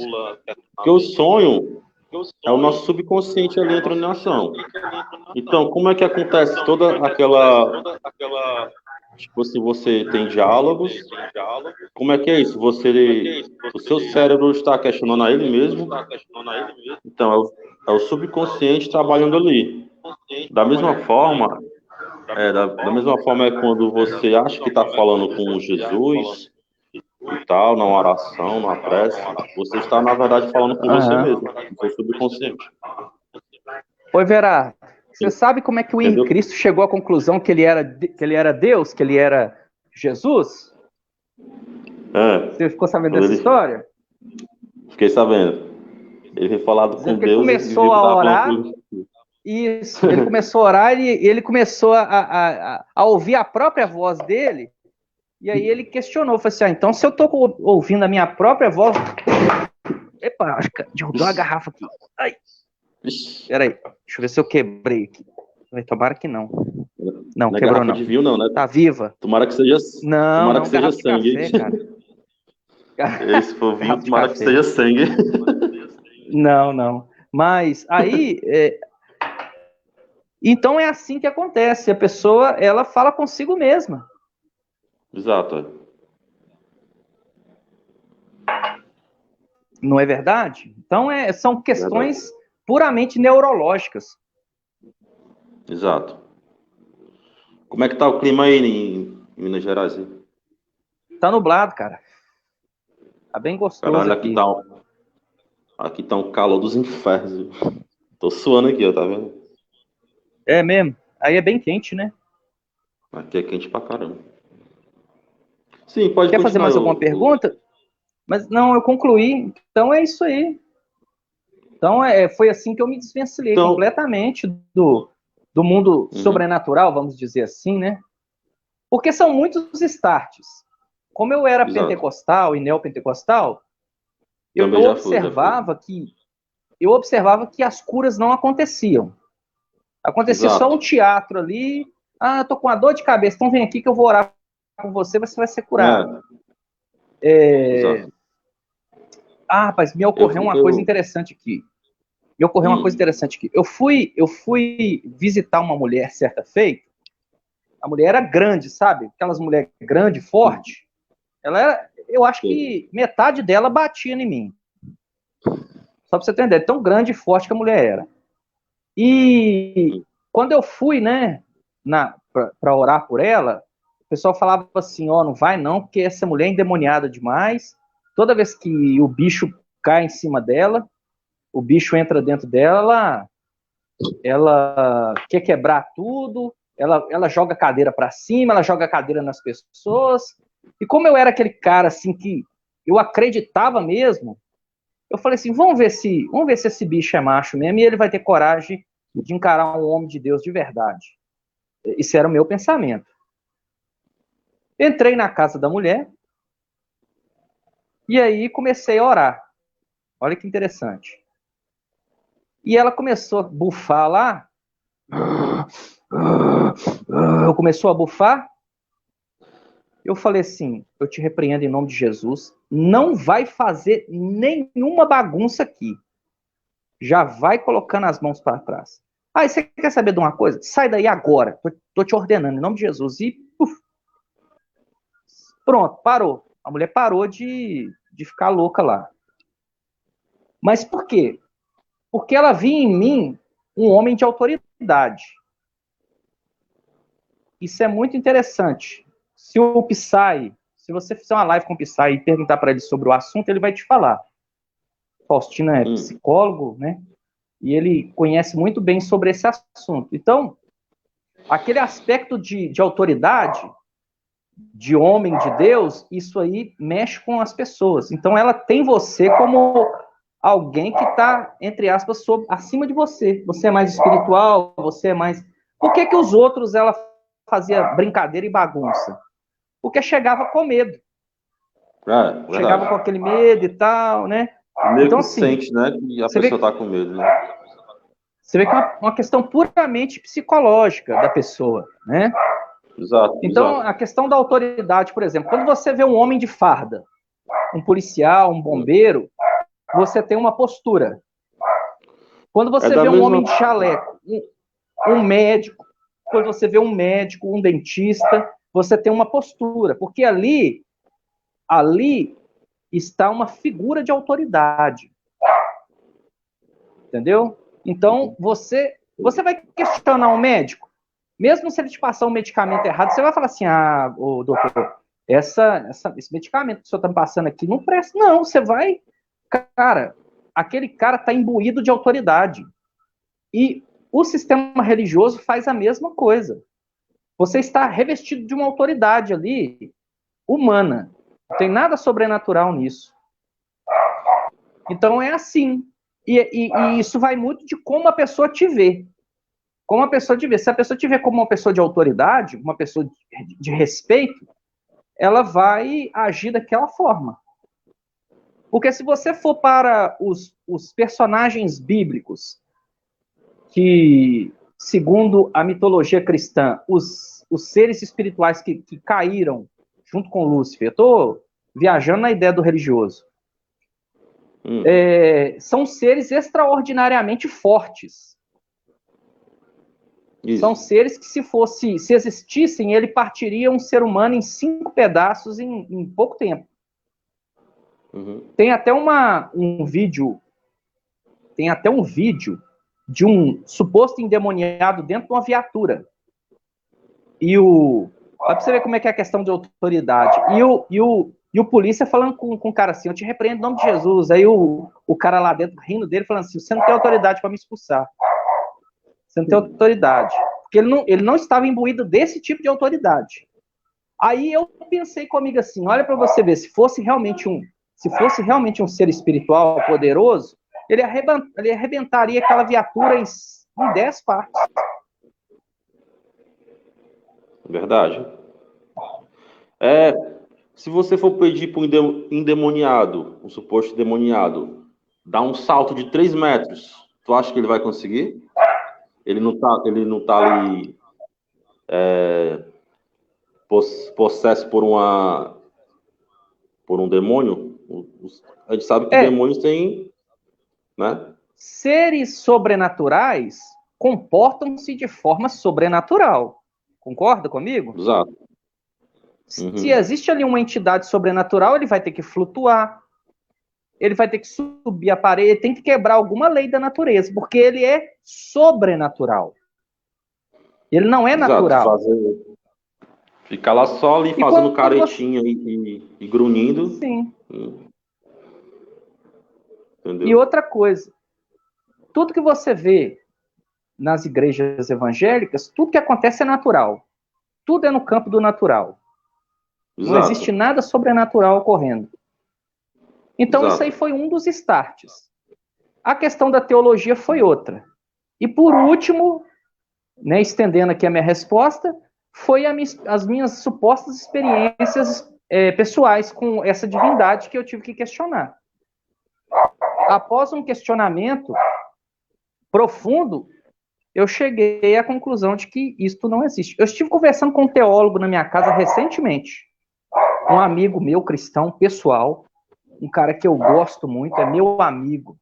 porque o sonho é o nosso subconsciente ali entrando em ação. Então, como é que acontece toda aquela... Tipo assim, você tem diálogos. Como é que é isso? O seu cérebro está questionando a ele mesmo. Então, é o subconsciente trabalhando ali. Da mesma forma, da mesma forma é quando você acha que está falando com Jesus e tal, na oração, na prece, você está, na verdade, falando com você mesmo, com o seu subconsciente. Oi, Vera, você sabe como é que o Henrique Cristo chegou à conclusão que ele era Deus, que ele era Jesus? Você ficou sabendo dessa história? Fiquei sabendo. Ele foi falado com Deus, começou a orar. Isso, ele começou a orar e ele começou a ouvir a própria voz dele. E aí ele questionou, falou assim, então se eu estou ouvindo a minha própria voz... Epa, acho que derrubou a garrafa aqui. Ai. Peraí, deixa eu ver se eu quebrei aqui. Tomara que não. Não, não quebrou não. De vinho, não, né? Tá viva. Tomara que seja, não, que seja sangue. Café, se for vinho, tomara que seja sangue. Não. Mas aí... Então é assim que acontece. A pessoa, ela fala consigo mesma. Exato. Não é verdade? Então, são questões puramente neurológicas. Exato. Como é que tá o clima aí em Minas Gerais? Hein? Tá nublado, cara. Tá bem gostoso. Caralho, aqui tá um calor dos infernos. Tô suando aqui, ó, tá vendo? É mesmo? Aí é bem quente, né? Aqui é quente pra caramba. Sim, pode Quer fazer mais alguma pergunta? Mas não, eu concluí. Então é isso aí. Então foi assim que eu me desvencilhei completamente do mundo sobrenatural, vamos dizer assim, né? Porque são muitos starts. Como eu era pentecostal e neopentecostal, eu observava que as curas não aconteciam. Acontecia só um teatro ali. Ah, tô com uma dor de cabeça, então vem aqui que eu vou orar com você vai ser curado. Rapaz, me ocorreu uma coisa interessante aqui. Eu fui visitar uma mulher certa feita. A mulher era grande, sabe? Aquelas mulheres grande, forte. Ela era, eu acho que metade dela batia em mim. Só pra você entender, tão grande e forte que a mulher era. E quando eu fui, né, pra orar por ela, o pessoal falava assim, ó, não vai não, porque essa mulher é endemoniada demais. Toda vez que o bicho cai em cima dela, o bicho entra dentro dela, ela quer quebrar tudo, ela joga a cadeira para cima, ela joga a cadeira nas pessoas. E como eu era aquele cara assim que eu acreditava mesmo, eu falei assim, vamos ver se esse bicho é macho mesmo e ele vai ter coragem de encarar um homem de Deus de verdade. Isso era o meu pensamento. Entrei na casa da mulher e aí comecei a orar. Olha que interessante. E ela começou a bufar lá. Começou a bufar. Eu falei assim, eu te repreendo em nome de Jesus. Não vai fazer nenhuma bagunça aqui. Já vai colocando as mãos para trás. Ah, e você quer saber de uma coisa? Sai daí agora. Tô te ordenando em nome de Jesus. E pronto, parou. A mulher parou de ficar louca lá. Mas por quê? Porque ela via em mim um homem de autoridade. Isso é muito interessante. Se o Psy, se você fizer uma live com o Psy e perguntar para ele sobre o assunto, ele vai te falar. Faustino é psicólogo, né? E ele conhece muito bem sobre esse assunto. Então, aquele aspecto de autoridade, de homem de Deus, isso aí mexe com as pessoas. Então, ela tem você como alguém que está, entre aspas, acima de você. Você é mais espiritual, você é mais... Por que que os outros ela fazia brincadeira e bagunça? Porque chegava com medo. Chegava com aquele medo e tal, né? Meio então, que assim, sente, né? Que a pessoa está com medo, né? Você vê que é uma questão puramente psicológica da pessoa, né? Exato. Então, a questão da autoridade, por exemplo, quando você vê um homem de farda, um policial, um bombeiro, você tem uma postura. Quando você vê um homem de chaleco, um médico, quando você vê um médico, um dentista, você tem uma postura, porque ali está uma figura de autoridade. Entendeu? Então, você vai questionar um médico, mesmo se ele te passar um medicamento errado, você vai falar assim, doutor, esse medicamento que o senhor está me passando aqui não presta. Não, você vai... Cara, aquele cara está imbuído de autoridade. E o sistema religioso faz a mesma coisa. Você está revestido de uma autoridade ali, humana. Não tem nada sobrenatural nisso. Então, é assim. E isso vai muito de como a pessoa te vê. Como a pessoa te vê. Se a pessoa te vê como uma pessoa de autoridade, uma pessoa de respeito, ela vai agir daquela forma. Porque se você for para os personagens bíblicos, que, segundo a mitologia cristã, os seres espirituais que caíram junto com Lúcifer, eu estou viajando na ideia do religioso, são seres extraordinariamente fortes. Isso. São seres que, se existissem, ele partiria um ser humano em 5 pedaços em pouco tempo. Tem até um vídeo de um suposto endemoniado dentro de uma viatura. Olha pra você ver como é que é a questão de autoridade. E o polícia falando com o cara assim, eu te repreendo em nome de Jesus. Aí o cara lá dentro rindo dele, falando assim, você não tem autoridade para me expulsar. Você não tem autoridade. Porque ele não estava imbuído desse tipo de autoridade. Aí eu pensei comigo assim, olha para você ver, se fosse realmente um ser espiritual poderoso, ele arrebentaria aquela viatura em 10 partes. Verdade. Se você for pedir para um endemoniado, um suposto endemoniado, dar um salto de 3 metros, tu acha que ele vai conseguir? Ele não tá ali possesso por um demônio? A gente sabe que demônios têm, né? Seres sobrenaturais comportam-se de forma sobrenatural. Concorda comigo? Exato. Se existe ali uma entidade sobrenatural, ele vai ter que flutuar. ele vai ter que subir a parede, tem que quebrar alguma lei da natureza, porque ele é sobrenatural. Ele não é natural. Ficar lá só ali fazendo caretinha e grunhindo. Sim. Entendeu? E outra coisa, tudo que você vê nas igrejas evangélicas, tudo que acontece é natural. Tudo é no campo do natural. Não existe nada sobrenatural ocorrendo. Então, isso aí foi um dos starts. A questão da teologia foi outra. E, por último, né, estendendo aqui a minha resposta, foi as minhas supostas experiências pessoais com essa divindade que eu tive que questionar. Após um questionamento profundo, eu cheguei à conclusão de que isto não existe. Eu estive conversando com um teólogo na minha casa recentemente, um amigo meu, cristão, pessoal, um cara que eu gosto muito, é meu amigo.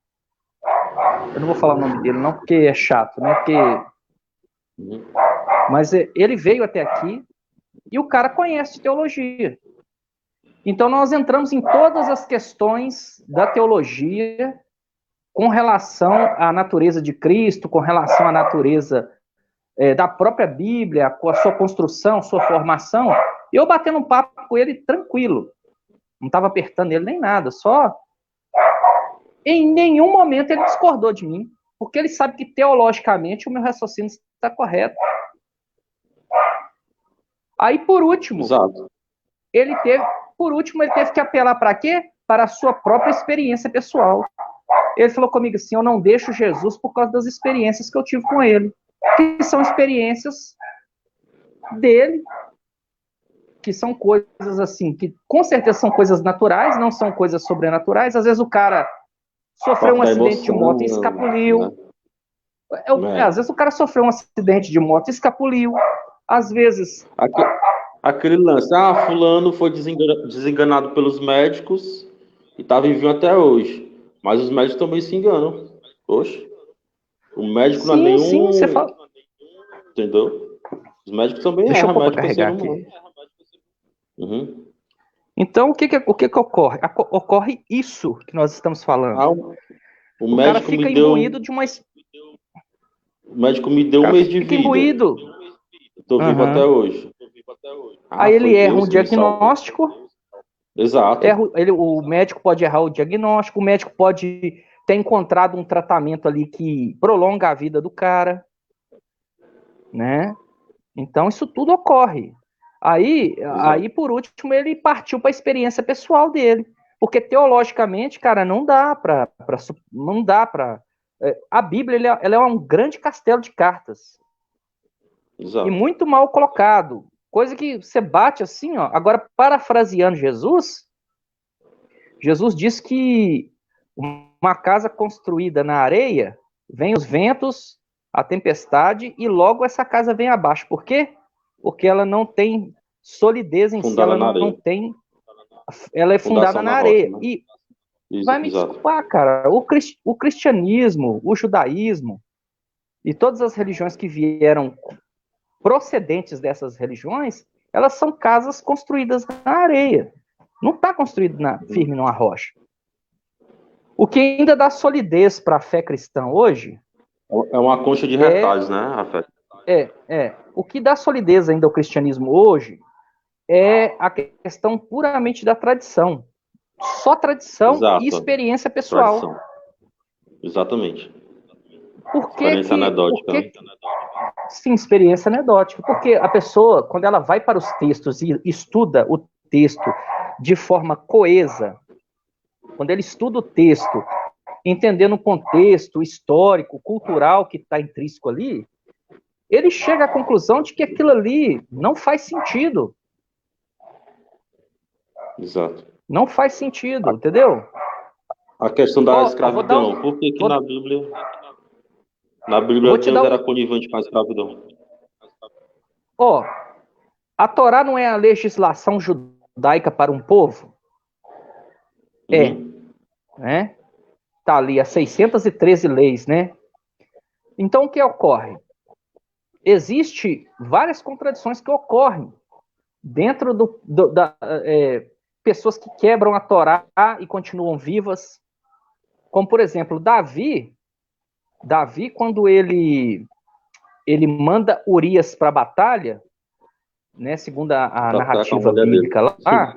Eu não vou falar o nome dele, não, porque é chato, né? Mas ele veio até aqui e o cara conhece teologia. Então nós entramos em todas as questões da teologia com relação à natureza de Cristo, com relação à natureza da própria Bíblia, com a sua construção, sua formação. E eu batendo um papo com ele tranquilo. Não estava apertando ele nem nada, só... Em nenhum momento ele discordou de mim, porque ele sabe que teologicamente o meu raciocínio está correto. Aí, por último, ele teve que apelar para quê? Para a sua própria experiência pessoal. Ele falou comigo assim, eu não deixo Jesus por causa das experiências que eu tive com ele, que são experiências dele, que são coisas assim, que com certeza são coisas naturais, não são coisas sobrenaturais. Às vezes o cara sofreu um acidente de moto e escapuliu. Né? Às vezes o cara sofreu um acidente de moto e escapuliu. Às vezes... Aquele lance, fulano foi desenganado pelos médicos e tá vivinho até hoje. Mas os médicos também se enganam. Poxa, o médico não é nenhum... Sim, você fala... Entendeu? Os médicos também Deixa erram, eu carregar aqui. Uhum. Então, o que ocorre? Ocorre isso que nós estamos falando. O cara fica imbuído de uma... O médico me deu um mês de vida. Imbuído. Estou vivo até hoje. Aí ele erra um diagnóstico. Exato. O médico pode errar o diagnóstico, o médico pode ter encontrado um tratamento ali que prolonga a vida do cara, né? Então, isso tudo ocorre. Aí, por último, ele partiu para a experiência pessoal dele. Porque, teologicamente, cara, não dá para... A Bíblia ela é um grande castelo de cartas. Exato. E muito mal colocado. Coisa que você bate assim, ó. Agora, parafraseando Jesus diz que uma casa construída na areia, vem os ventos, a tempestade, e logo essa casa vem abaixo. Por quê? Porque ela não tem solidez em si, ela não tem... Ela é fundada na areia. Rocha, né? E vai me desculpar, cara, o cristianismo, o judaísmo, e todas as religiões que vieram procedentes dessas religiões, elas são casas construídas na areia. Não está construído firme numa rocha. O que ainda dá solidez para a fé cristã hoje... É uma concha de retalhos, né, a fé? O que dá solidez ainda ao cristianismo hoje é a questão puramente da tradição. Só tradição. Exato. E experiência pessoal. Tradição. Exatamente. Experiência anedótica. Sim, experiência anedótica. Porque a pessoa, quando ela vai para os textos e estuda o texto de forma coesa, quando ele estuda o texto, entendendo o contexto histórico, cultural que está intrínseco ali, ele chega à conclusão de que aquilo ali não faz sentido. Exato. Não faz sentido, entendeu? A questão da escravidão. Por que na Bíblia... Na Bíblia Deus era conivente com a escravidão? A Torá não é a legislação judaica para um povo? Né? Tá ali, as 613 leis, né? Então, o que ocorre? Existem várias contradições que ocorrem dentro pessoas que quebram a Torá e continuam vivas, Como, por exemplo, Davi, quando ele manda Urias para a batalha, né, segundo a narrativa bíblica lá,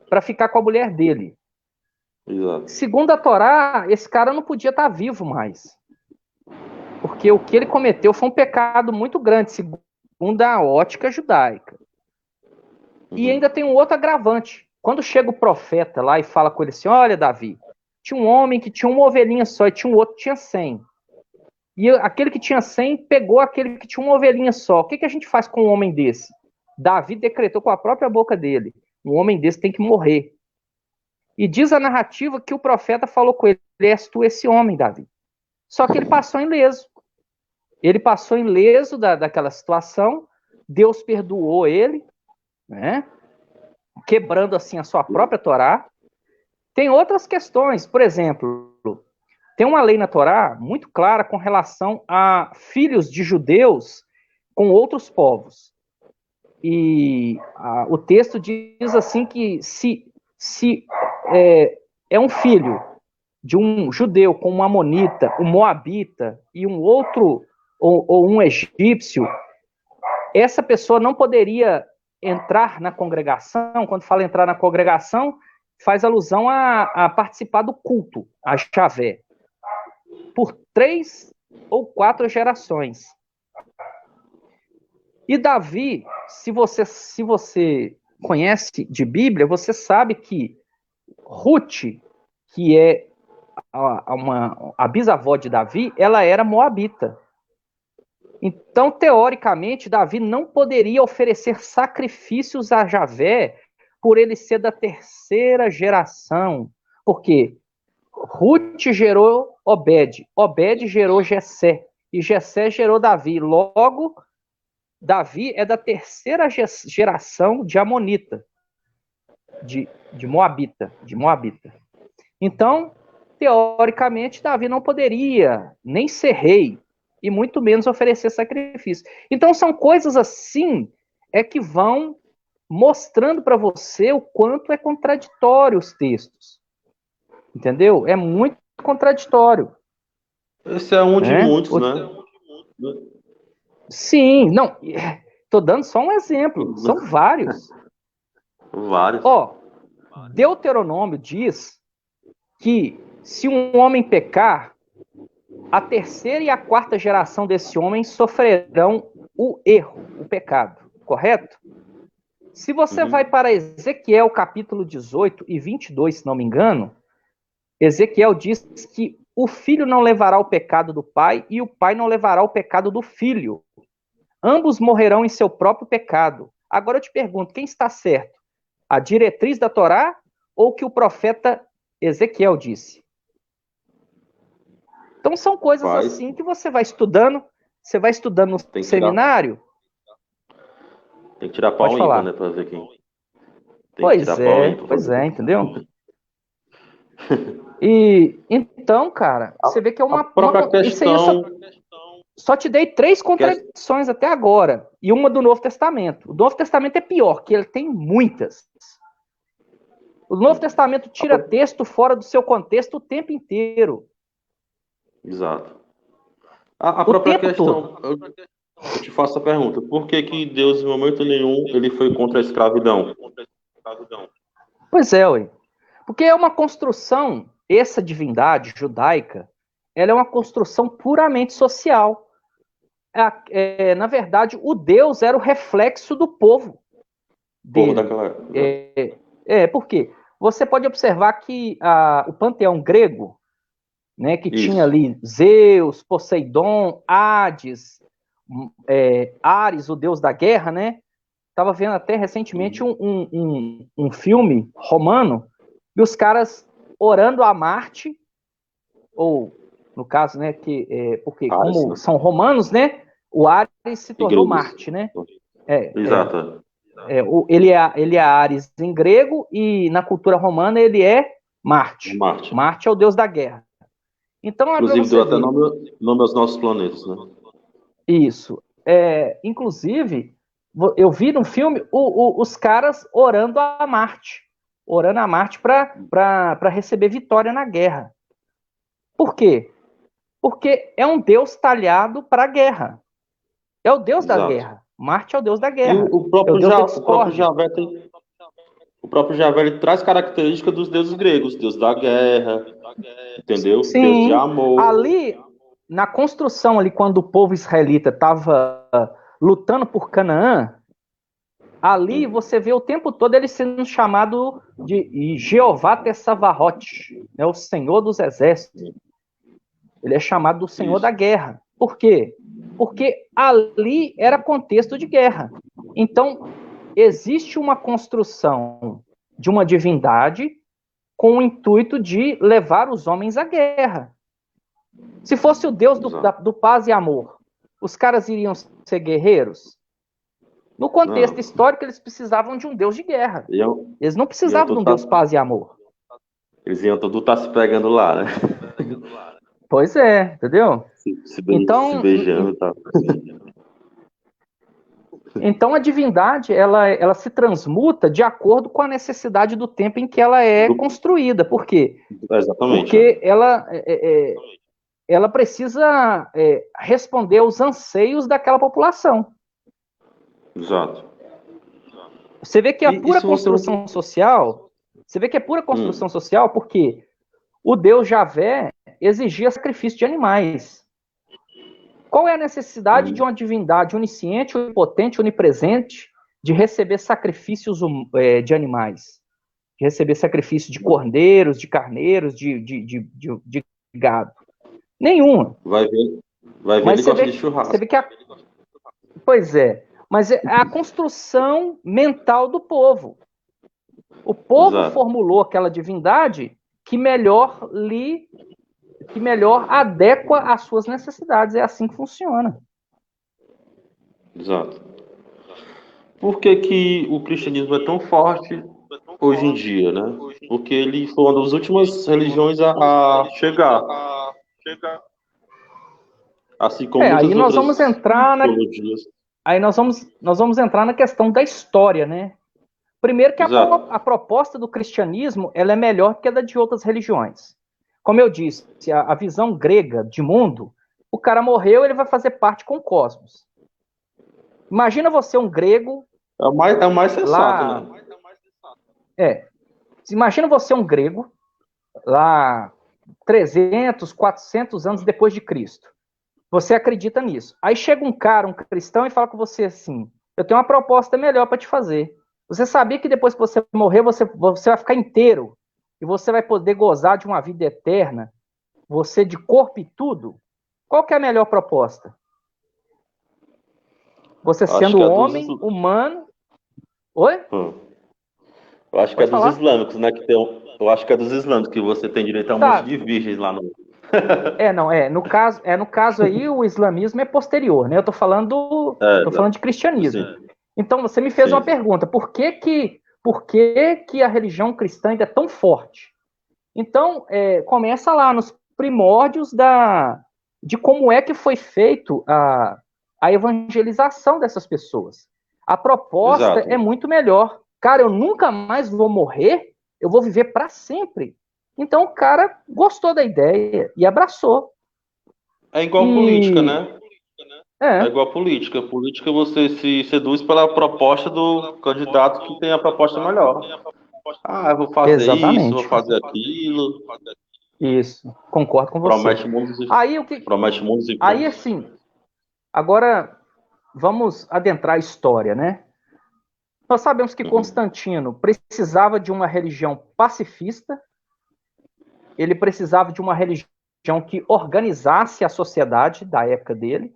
para ficar com a mulher dele. Exato. Segundo a Torá, esse cara não podia estar vivo mais. Porque o que ele cometeu foi um pecado muito grande, segundo a ótica judaica. E ainda tem um outro agravante. Quando chega o profeta lá e fala com ele assim, olha, Davi, tinha um homem que tinha uma ovelhinha só e tinha um outro que tinha 100. E aquele que tinha 100 pegou aquele que tinha uma ovelhinha só. O que a gente faz com um homem desse? Davi decretou com a própria boca dele, um homem desse tem que morrer. E diz a narrativa que o profeta falou com ele, és tu esse homem, Davi. Só que ele passou ileso. Ele passou ileso daquela situação, Deus perdoou ele, né? Quebrando assim a sua própria Torá. Tem outras questões, por exemplo, tem uma lei na Torá muito clara com relação a filhos de judeus com outros povos. E o texto diz assim que se é um filho de um judeu com um amonita, um moabita e um outro, ou um egípcio, essa pessoa não poderia entrar na congregação. Quando fala entrar na congregação, faz alusão a participar do culto a Javé, por 3 ou 4 gerações. E Davi, se você conhece de Bíblia, você sabe que Ruth, que é a bisavó de Davi, ela era moabita. Então, teoricamente, Davi não poderia oferecer sacrifícios a Javé por ele ser da 3ª geração. Por quê? Ruth gerou Obed, Obed gerou Jessé, e Jessé gerou Davi. Logo, Davi é da 3ª geração de Amonita, de Moabita. Então, teoricamente, Davi não poderia nem ser rei, e muito menos oferecer sacrifício. Então, são coisas assim que vão mostrando para você o quanto é contraditório os textos. Entendeu? É muito contraditório. Esse é um de muitos, né? Sim, não, tô dando só um exemplo, são vários. Vários. Deuteronômio diz que se um homem pecar, a 3ª e a 4ª geração desse homem sofrerão o erro, o pecado, correto? Se você vai para Ezequiel capítulo 18 e 22, se não me engano, Ezequiel diz que o filho não levará o pecado do pai e o pai não levará o pecado do filho. Ambos morrerão em seu próprio pecado. Agora eu te pergunto, quem está certo? A diretriz da Torá ou o que o profeta Ezequiel disse? Então são coisas assim que você vai estudando no seminário. Tem que tirar pau ímpar, né, para ver quem. Pois é, entendeu? E então, cara, você vê que é uma própria questão. Só te dei 3 contradições até agora, e uma do Novo Testamento. O Novo Testamento é pior, que ele tem muitas. O Novo Testamento tira texto fora do seu contexto o tempo inteiro. Exato. A própria questão, eu te faço a pergunta, por que Deus, em momento nenhum, ele foi contra a escravidão? Pois é, ué. Porque é uma construção, essa divindade judaica, ela é uma construção puramente social. Na verdade, o Deus era o reflexo do povo dele. Por quê? Você pode observar que o panteão grego, né, que tinha ali Zeus, Poseidon, Hades, Ares, o deus da guerra, né? Estava vendo até recentemente um filme romano, e os caras orando a Marte, ou, no caso, né, porque Ares, como são romanos, né, o Ares se tornou Marte, né? Exato. Ele é Ares em grego, e na cultura romana ele é Marte. Marte é o deus da guerra. Então, inclusive, deu até nome aos nossos planetas, né? Isso. Inclusive, eu vi no filme os caras orando a Marte para receber vitória na guerra. Por quê? Porque é um Deus talhado para a guerra. É o Deus da Exato. guerra. Marte é o Deus da E guerra. É o Deus da discórdia. O próprio Javé ele traz características dos deuses gregos, Deus da guerra, entendeu? Deus de Sim, amor. ali, na construção ali, quando o povo israelita estava lutando por Canaã, ali você vê o tempo todo ele sendo chamado de Jeová Tessavaroth, né, o Senhor dos Exércitos. Ele é chamado do Senhor da Guerra. Por quê? Porque ali era contexto de guerra. Então, existe uma construção de uma divindade com o intuito de levar os homens à guerra. Se fosse o Deus do paz e amor, os caras iriam ser guerreiros? No contexto histórico, eles precisavam de um Deus de guerra. Eles não precisavam de um Deus paz e amor. Eles iam tudo estar se pegando lá, né? Pois é, entendeu? Se beijando e tal. Então a divindade, ela se transmuta de acordo com a necessidade do tempo em que ela é construída. Por quê? Exatamente. Porque ela precisa responder aos anseios daquela população. Exato. Você vê que é pura construção social. Você vê que é pura construção social porque o Deus Javé exigia sacrifício de animais. Qual é a necessidade de uma divindade onisciente, onipotente, onipresente de receber sacrifícios de animais? De receber sacrifício de cordeiros, de carneiros, de gado? Nenhuma. Vai ver ele gosta de churrasco. Você vê que Pois é. Mas é a construção mental do povo. O povo formulou aquela divindade que melhor adequa às suas necessidades. É assim que funciona. Exato. Por que o cristianismo é tão forte hoje em dia, né? Porque ele foi uma das últimas religiões a chegar. Assim como muitas aí nós outras vamos entrar teologias. Aí nós vamos entrar na questão da história, né? Primeiro que a proposta do cristianismo ela é melhor que a de outras religiões. Como eu disse, a visão grega de mundo, o cara morreu, ele vai fazer parte com o cosmos. Imagina você um grego... É o mais sensato, né? Imagina você um grego lá 300, 400 anos depois de Cristo. Você acredita nisso. Aí chega um cara, um cristão, e fala com você assim, eu tenho uma proposta melhor para te fazer. Você sabia que depois que você morrer, você vai ficar inteiro e você vai poder gozar de uma vida eterna, você de corpo e tudo? Qual que é a melhor proposta? Você sendo homem, humano... Oi? Eu acho que é dos islâmicos, né? Eu acho que é dos islâmicos que você tem direito a um monte de virgens lá no... No caso aí, o islamismo é posterior, né? Eu tô falando de cristianismo. Sim. Então, você me fez uma pergunta, por que a religião cristã ainda é tão forte? Então, começa lá nos primórdios de como é que foi feito a evangelização dessas pessoas. A proposta é muito melhor. Cara, eu nunca mais vou morrer, eu vou viver para sempre. Então o cara gostou da ideia e abraçou. É igual política, né? É igual política. Política você se seduz pela proposta do candidato que tem a proposta melhor. Eu vou fazer isso, vou fazer aquilo. Isso, concordo com você. Promete mundos e Aí assim, agora vamos adentrar a história, né? Nós sabemos que Constantino precisava de uma religião pacifista, ele precisava de uma religião que organizasse a sociedade da época dele,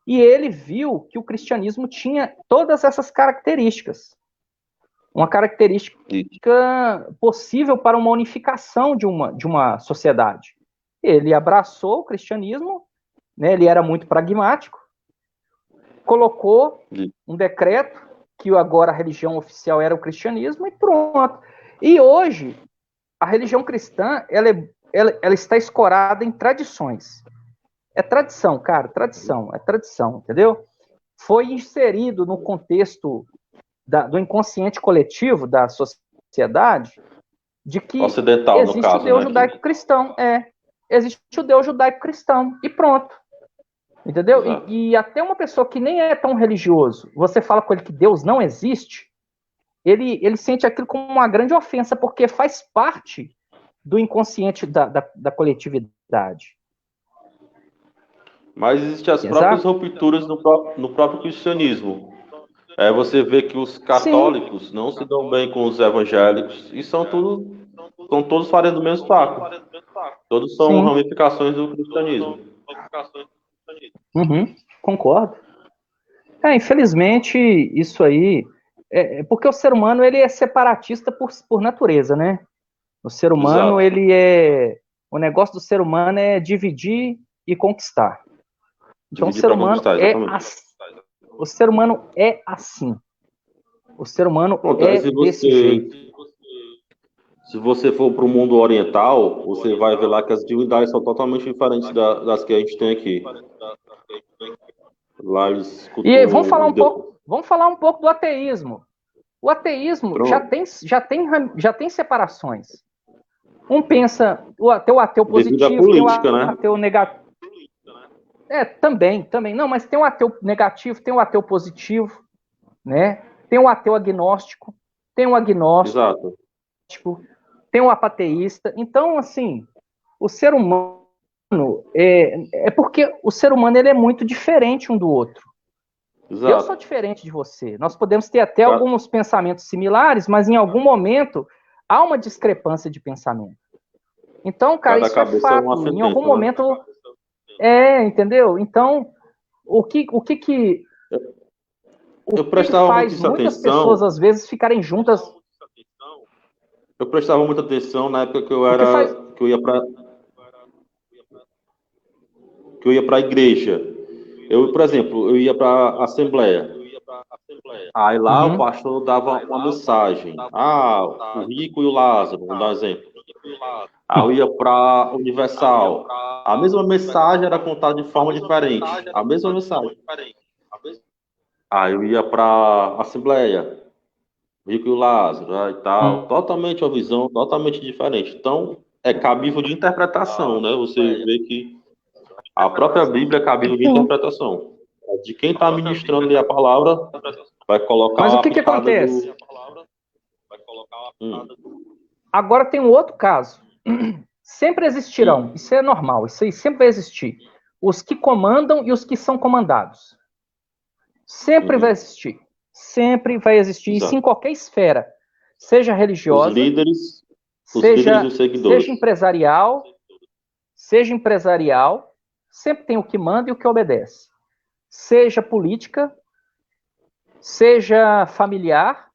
e ele viu que o cristianismo tinha todas essas características. Uma característica possível para uma unificação de uma sociedade. Ele abraçou o cristianismo, né, ele era muito pragmático, colocou um decreto que agora a religião oficial era o cristianismo e pronto. E hoje, a religião cristã, ela está escorada em tradições. É tradição, cara, é tradição, entendeu? Foi inserido no contexto do inconsciente coletivo da sociedade de que ocidental, existe no caso, o Deus né, judaico-cristão. existe o Deus judaico-cristão, e pronto. Entendeu? E até uma pessoa que nem é tão religioso, você fala com ele que Deus não existe, ele sente aquilo como uma grande ofensa, porque faz parte do inconsciente da coletividade. Mas existem as próprias rupturas no próprio cristianismo. Você vê que os católicos não se dão bem com os evangélicos e são todos farinha do mesmo saco. Todos são ramificações do cristianismo. Concordo. Infelizmente, isso aí porque o ser humano ele é separatista por natureza, né? O ser humano, o negócio do ser humano é dividir e conquistar. Então, o ser humano é assim. O ser humano desse jeito. Se você for para o mundo oriental, você vai ver lá que as divindades são totalmente diferentes das que a gente tem aqui. Lá eles e vamos falar um pouco do ateísmo. O ateísmo já tem separações. Um pensa, tem o ateu positivo, política, tem o ateu negativo. Também. Não, mas tem o ateu negativo, tem o ateu positivo, né? Tem o ateu agnóstico, tem o agnóstico, exato. Tem o apateísta. Então, assim, o ser humano porque o ser humano ele é muito diferente um do outro. Exato. Eu sou diferente de você. Nós podemos ter até alguns pensamentos similares, mas em algum momento há uma discrepância de pensamento. Então, cara, isso é fato. Em algum momento entendeu? Então, o que faz muitas pessoas às vezes ficarem juntas? Eu prestava muita atenção na época que eu ia para a igreja. Por exemplo, eu ia para a assembleia. Aí lá o pastor dava uma mensagem. O rico e o Lázaro, vamos dar um exemplo. Aí eu ia para Universal. A mesma mensagem era contada de forma diferente. A mesma mensagem. Aí eu ia para Assembleia. Rico e o Lázaro e tal. Totalmente uma visão totalmente diferente. Então, é cabível de interpretação, né? Você vê que a própria Bíblia é cabível de interpretação. De quem está ministrando ali a palavra vai colocar. Mas o que acontece? Agora tem um outro caso. Sempre existirão, isso é normal, isso aí sempre vai existir. Os que comandam e os que são comandados. Sempre vai existir. Sempre vai existir. Exato. Isso em qualquer esfera. Seja religiosa, os líderes e os seguidores. Seja empresarial, sempre tem o que manda e o que obedece. Seja política, seja familiar,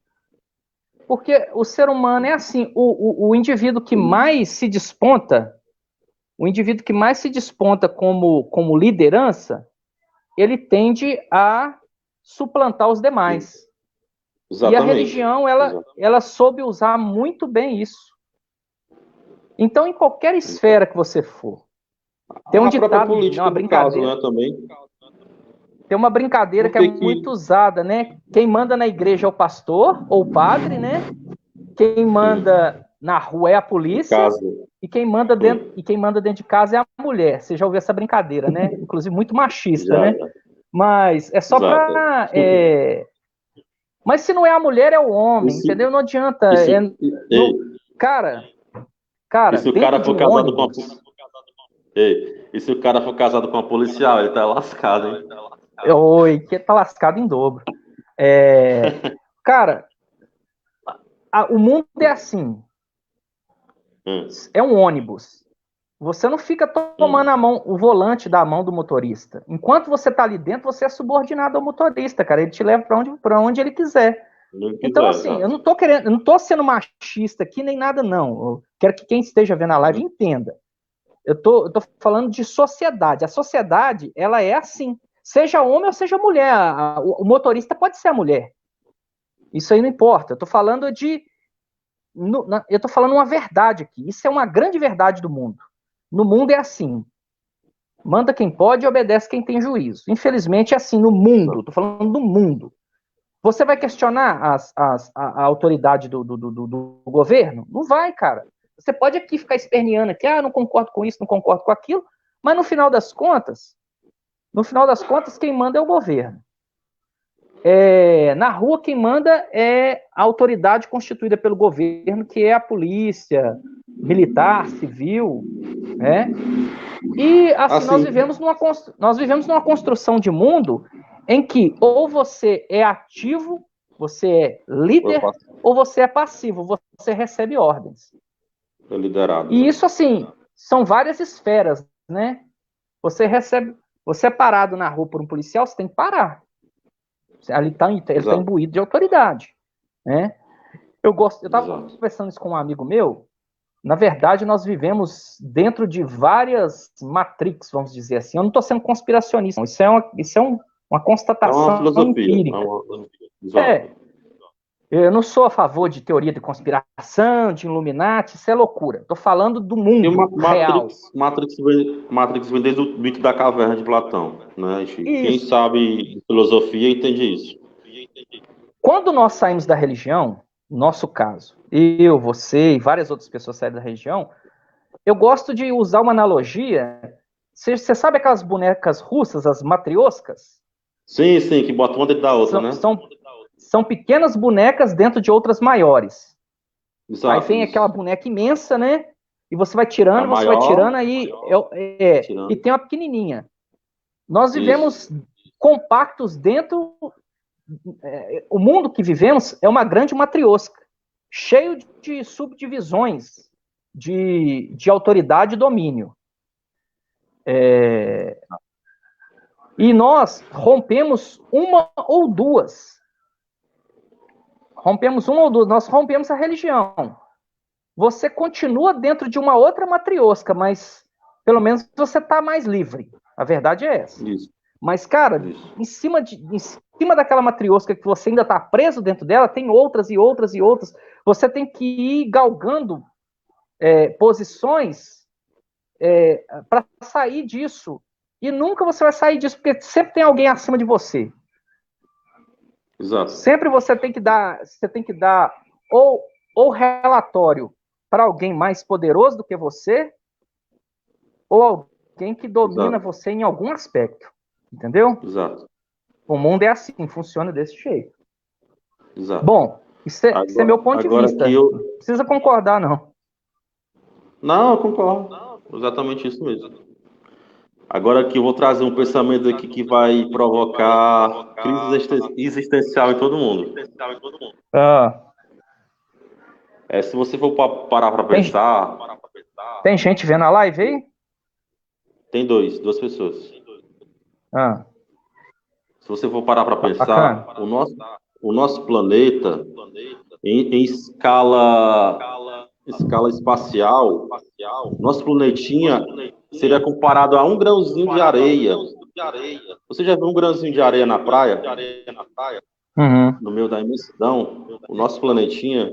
porque o ser humano é assim, o indivíduo que mais se desponta, como liderança, ele tende a suplantar os demais. Exatamente. E a religião, ela soube usar muito bem isso. Então, em qualquer esfera que você for, tem um ditado, uma brincadeira. Caso, né, também. Tem uma brincadeira que é muito usada, né? Quem manda na igreja é o pastor ou o padre, né? Quem manda na rua é a polícia. E quem manda dentro de casa é a mulher. Você já ouviu essa brincadeira, né? Inclusive muito machista, né? Mas é só para... Mas se não é a mulher, é o homem, entendeu? Não adianta. Cara, e se o cara for casado com e se o cara for casado com uma policial, ele tá lascado, hein? Oi, que tá lascado em dobro. Cara, o mundo é assim. É um ônibus. Você não fica tomando o volante da mão do motorista. Enquanto você tá ali dentro, você é subordinado ao motorista, cara. Ele te leva para onde ele quiser. Então, assim, eu não tô sendo machista aqui nem nada, não. Eu quero que quem esteja vendo a live entenda. Eu tô falando de sociedade. A sociedade, ela é assim. Seja homem ou seja mulher. O motorista pode ser a mulher. Isso aí não importa. Eu tô falando uma verdade aqui. Isso é uma grande verdade do mundo. No mundo é assim. Manda quem pode e obedece quem tem juízo. Infelizmente é assim no mundo. Tô falando do mundo. Você vai questionar a autoridade do governo? Não vai, cara. Você pode aqui ficar esperneando aqui, não concordo com isso, não concordo com aquilo, mas no final das contas, quem manda é o governo. Na rua, quem manda é a autoridade constituída pelo governo, que é a polícia, militar, civil, né? E assim, nós vivemos numa construção de mundo em que ou você é ativo, você é líder, ou você é passivo, você recebe ordens. É liderado. E isso, assim, são várias esferas, né? Você é parado na rua por um policial, você tem que parar. Ele está imbuído de autoridade, né? Eu estava conversando isso com um amigo meu. Na verdade, nós vivemos dentro de várias matrix, vamos dizer assim. Eu não estou sendo conspiracionista. Isso é uma constatação uma filosofia, empírica. Eu não sou a favor de teoria de conspiração, de Illuminati, isso é loucura. Estou falando do mundo real. Matrix vem desde o mito da caverna de Platão, né? Quem sabe de filosofia entende isso. Quando nós saímos da religião, no nosso caso, eu, você e várias outras pessoas saíram da religião, eu gosto de usar uma analogia. Você sabe aquelas bonecas russas, as matrioscas? Sim, que botam uma dentro da outra, né? São pequenas bonecas dentro de outras maiores. Exato, aí vem aquela boneca imensa, né? E você vai tirando, aí e tem uma pequenininha. Nós vivemos compactos dentro... o mundo que vivemos é uma grande matriosca, cheio de subdivisões de autoridade e domínio. E nós rompemos uma ou duas. Nós rompemos a religião. Você continua dentro de uma outra matriosca, mas pelo menos você está mais livre. A verdade é essa. Isso. Mas, cara, em cima daquela matriosca que você ainda está preso dentro dela, tem outras e outras e outras. Você tem que ir galgando posições para sair disso. E nunca você vai sair disso, porque sempre tem alguém acima de você. Exato. Sempre você tem que dar ou relatório para alguém mais poderoso do que você, ou alguém que domina você em algum aspecto. Entendeu? Exato. O mundo é assim, funciona desse jeito. Exato. Bom, isso é meu ponto de vista. Não precisa concordar, não. Não, eu concordo. Exatamente isso mesmo. Agora aqui eu vou trazer um pensamento aqui que vai provocar crise existencial em todo mundo. Se você for parar para pensar... Tem gente vendo a live aí? Tem duas pessoas. Se você for parar para pensar, o nosso planeta, em escala espacial, nosso planetinha seria comparado a um grãozinho de areia. Você já viu um grãozinho de areia na praia? Uhum. No meio da imensidão, o nosso planetinha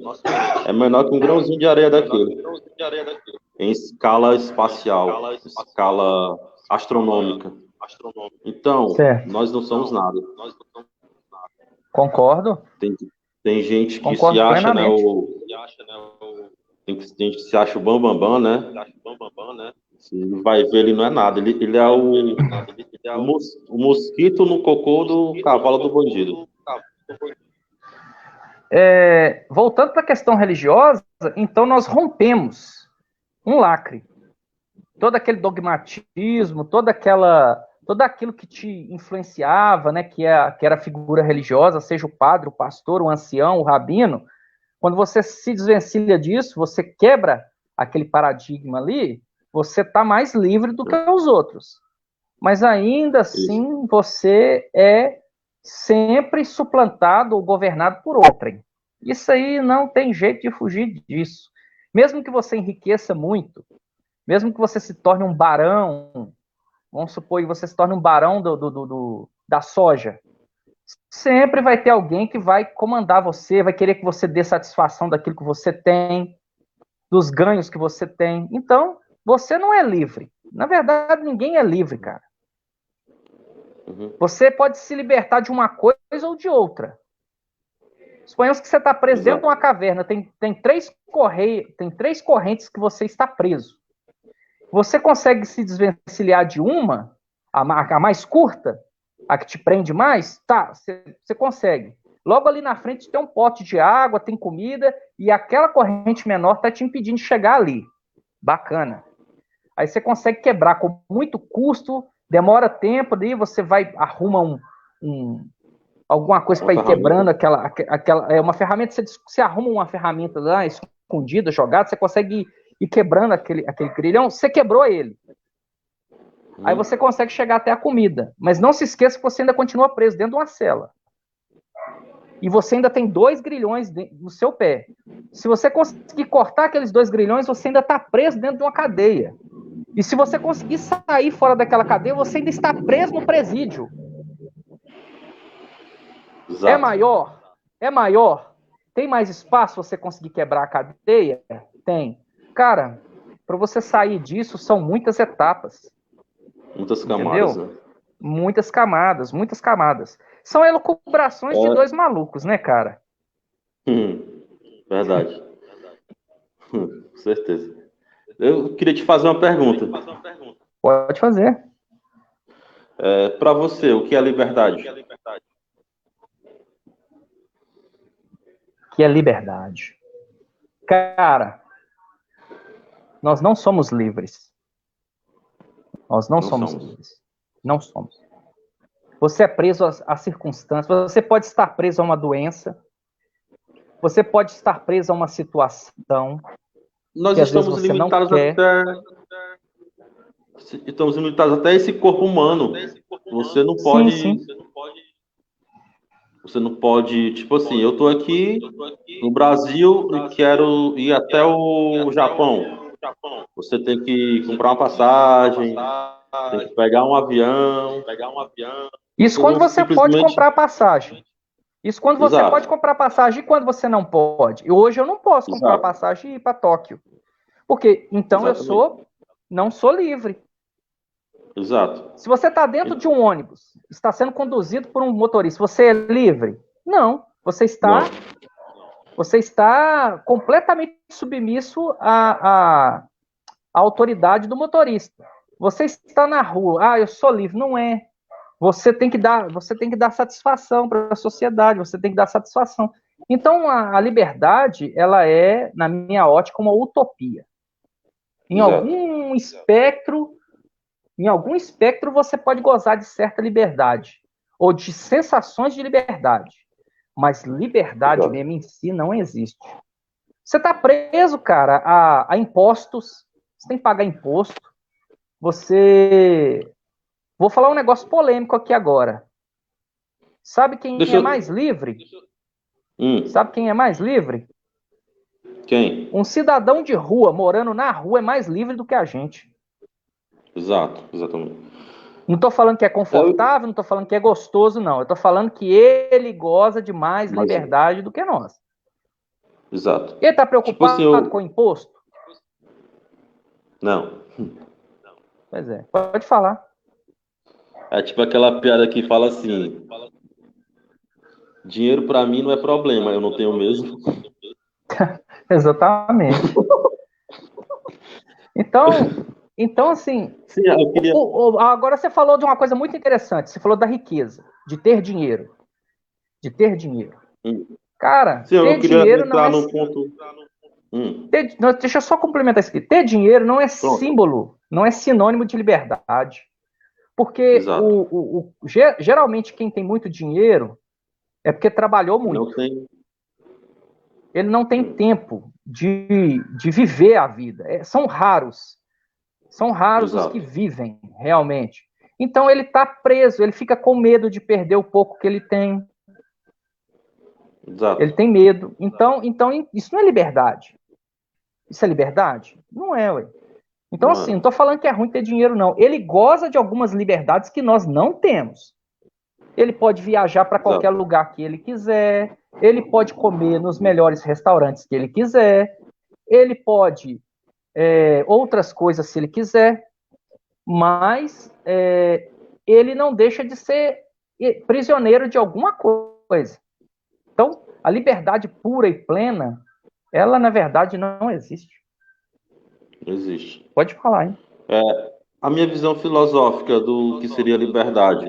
é menor que um grãozinho de areia daquele. Em escala espacial, escala astronômica. Então, nós não somos nada. Concordo. Tem gente que se acha, né, tem gente que se acha o bambambam, né? Você vai ver, ele não é nada. Ele é o mosquito no cocô do cavalo do bandido. Voltando para a questão religiosa, então nós rompemos um lacre. Todo aquele dogmatismo, todo aquilo que te influenciava, né, que era a figura religiosa, seja o padre, o pastor, o ancião, o rabino, quando você se desvencilha disso, você quebra aquele paradigma ali, você está mais livre do que os outros. Mas ainda assim, você é sempre suplantado ou governado por outrem. Isso aí não tem jeito de fugir disso. Mesmo que você enriqueça muito, mesmo que você se torne um barão, vamos supor que você se torne um barão da soja, sempre vai ter alguém que vai comandar você, vai querer que você dê satisfação daquilo que você tem, dos ganhos que você tem. Então, você não é livre. Na verdade, ninguém é livre, cara. Você pode se libertar de uma coisa ou de outra. Suponhamos que você está preso dentro de uma caverna, tem 3 tem três correntes que você está preso. Você consegue se desvencilhar de uma, a mais curta, a que te prende mais? Tá, você consegue. Logo ali na frente tem um pote de água, tem comida, e aquela corrente menor está te impedindo de chegar ali. Bacana. Aí você consegue quebrar com muito custo, demora tempo, daí você arruma alguma coisa para ir quebrando aquela uma ferramenta, você arruma uma ferramenta lá, escondida, jogada, você consegue ir quebrando aquele grilhão, você quebrou ele. Aí você consegue chegar até a comida. Mas não se esqueça que você ainda continua preso dentro de uma cela. E você ainda tem 2 grilhões no seu pé. Se você conseguir cortar aqueles 2 grilhões, você ainda está preso dentro de uma cadeia. E se você conseguir sair fora daquela cadeia, você ainda está preso no presídio. Exato. É maior? Tem mais espaço você conseguir quebrar a cadeia? Tem. Cara, para você sair disso, são muitas etapas. Muitas camadas, né? Muitas camadas. São elucubrações de 2 malucos, né, cara? Verdade. Com certeza. Eu queria te fazer uma pergunta. Pode fazer. Para você, o que é liberdade? O que é liberdade? Cara, nós não somos livres. Nós não somos livres. Não somos. Você é preso às circunstâncias. Você pode estar preso a uma doença. Você pode estar preso a uma situação. Nós estamos limitados até esse corpo humano. Você não pode. Sim. Você não pode, tipo assim, eu tô aqui no Brasil e quero ir até o Japão. Você tem que comprar uma passagem, tem que pegar um avião. Isso quando você pode comprar passagem. Isso quando você pode comprar passagem e quando você não pode. E hoje eu não posso comprar passagem e ir para Tóquio. Porque então eu não sou livre. Exato. Se você está dentro de um ônibus, está sendo conduzido por um motorista, você é livre? Não. Você está completamente submisso à autoridade do motorista. Você está na rua, eu sou livre. Não é. Você tem que dar satisfação para a sociedade, você tem que dar satisfação. Então, a liberdade, ela é, na minha ótica, uma utopia. Em algum espectro você pode gozar de certa liberdade, ou de sensações de liberdade. Mas liberdade mesmo em si não existe. Você está preso, cara, a impostos, você tem que pagar imposto, Vou falar um negócio polêmico aqui agora. Sabe quem é mais livre? Sabe quem é mais livre? Quem? Um cidadão de rua, morando na rua, é mais livre do que a gente. Exato, exatamente. Não estou falando que é confortável, não estou falando que é gostoso, não. Eu estou falando que ele goza de mais liberdade do que nós. Exato. Ele está preocupado com o imposto? Não. Pois é, pode falar. É tipo aquela piada que fala assim: dinheiro para mim não é problema, eu não tenho mesmo. Exatamente. Então assim, sim, eu queria... agora você falou de uma coisa muito interessante. Você falou da riqueza, de ter dinheiro. Cara, sim, ter dinheiro não é... ponto... Deixa eu só complementar isso aqui. Ter dinheiro não é símbolo, não é sinônimo de liberdade. Porque geralmente quem tem muito dinheiro é porque trabalhou muito. Ele não tem tempo de viver a vida. São raros. São raros os que vivem realmente. Então ele está preso, ele fica com medo de perder o pouco que ele tem. Exato. Ele tem medo. Então isso não é liberdade. Isso é liberdade? Não é, ué. Então, assim, não estou falando que é ruim ter dinheiro, não. Ele goza de algumas liberdades que nós não temos. Ele pode viajar para qualquer lugar que ele quiser, ele pode comer nos melhores restaurantes que ele quiser, ele pode outras coisas se ele quiser, mas ele não deixa de ser prisioneiro de alguma coisa. Então, a liberdade pura e plena, ela na verdade não existe. Existe. Pode falar, hein? A minha visão filosófica do que seria liberdade,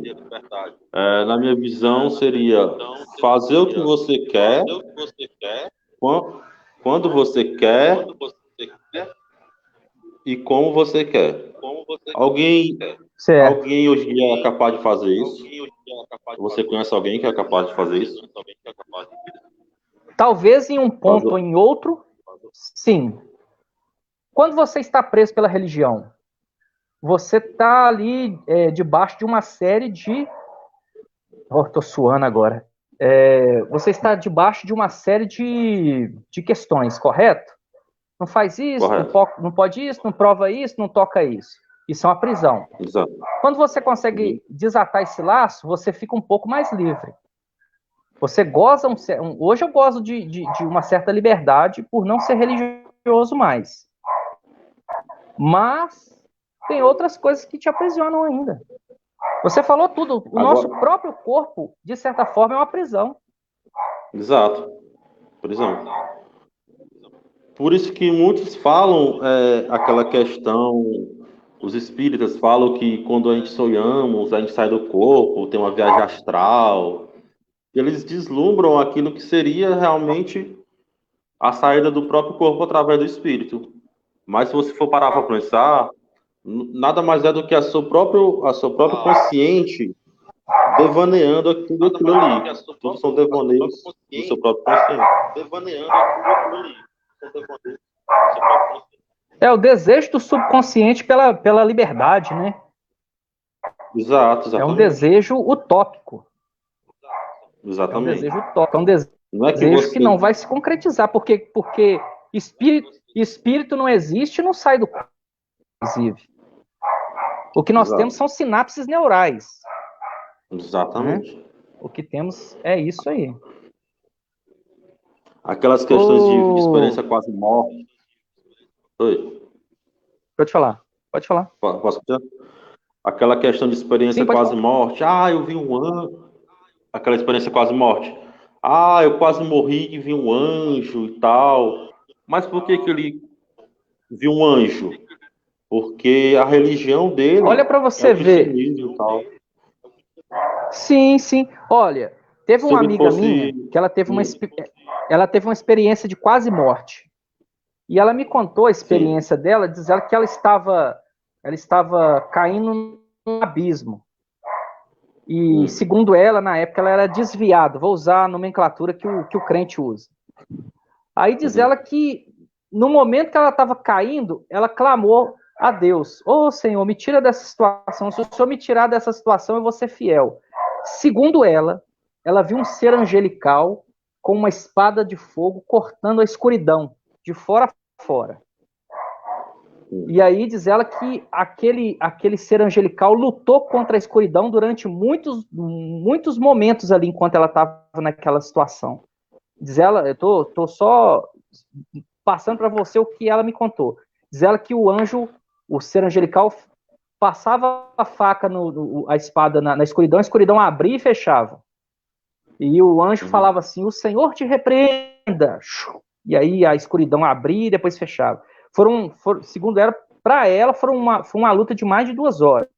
na minha visão, seria fazer o que você quer, quan- quando você quer e como você quer. Alguém, Certo. alguém hoje em dia é capaz de fazer isso? Você conhece alguém que é capaz de fazer isso? Talvez em um ponto ou Fazer- em outro, sim. Quando você está preso pela religião, você está ali debaixo de uma série de... Tô suando agora. Você está debaixo de uma série de questões, correto? Não faz isso, Correto. não pode isso, não prova isso, não toca isso. Isso é uma prisão. Exato. Quando você Uhum. consegue desatar esse laço, você fica um pouco mais livre. Você goza hoje eu gozo de uma certa liberdade por não ser religioso mais. Mas tem outras coisas que te aprisionam ainda. Você falou tudo. O nosso Agora, próprio corpo, de certa forma, é uma prisão. exato. Prisão. Por isso que muitos falam aquela questão, os espíritas falam que quando a gente sonhamos, a gente sai do corpo, tem uma viagem astral. Eles deslumbram aquilo que seria realmente a saída do próprio corpo através do espírito. Mas se você for parar para pensar, nada mais é do que a sua própria consciente devaneando aquilo ali. Tudo são devaneios do seu próprio consciente. É o desejo do subconsciente pela liberdade, né? Exato, É um exatamente. desejo utópico. É um Exatamente. desejo utópico. É um Não é que desejo que você. não vai se concretizar, porque espírito não existe e não sai do corpo, inclusive. O que nós temos Exato. são sinapses neurais. Né? Exatamente. O que temos é isso aí. Aquelas questões de experiência quase morte. Oi, Pode falar. Pode falar. posso dizer? Aquela questão de Sim, experiência pode quase falar. morte. Ah, eu vi um anjo. Aquela experiência quase morte. Ah, eu quase morri e vi um anjo e tal. Mas por que que ele viu um anjo? Porque a religião Olha dele para é o você ver. cristianismo e tal. Sim, sim. Olha, teve Se uma ele amiga fosse. minha que ela teve uma experiência de quase morte. E ela me contou a Sim. experiência dela, diz ela que ela estava caindo num abismo. E, Hum, segundo ela, na época, ela era desviada. Vou usar a nomenclatura que o crente usa. Aí diz uhum, ela que, no momento que ela estava caindo, ela clamou a Deus: Ô Senhor, me tira dessa situação. Se o Senhor me tirar dessa situação, eu vou ser fiel. Segundo ela viu um ser angelical com uma espada de fogo cortando a escuridão, de fora a fora. E aí diz ela que aquele ser angelical lutou contra a escuridão durante muitos, muitos momentos ali, enquanto ela estava naquela situação. Diz ela, eu tô só passando para você o que ela me contou. Diz ela que o anjo, o ser angelical, passava a faca, a espada na escuridão, a escuridão abria e fechava. E o anjo uhum. falava assim: o Senhor te repreenda. E aí a escuridão abria e depois fechava. Segundo ela, para ela, foi uma luta de mais de 2 horas.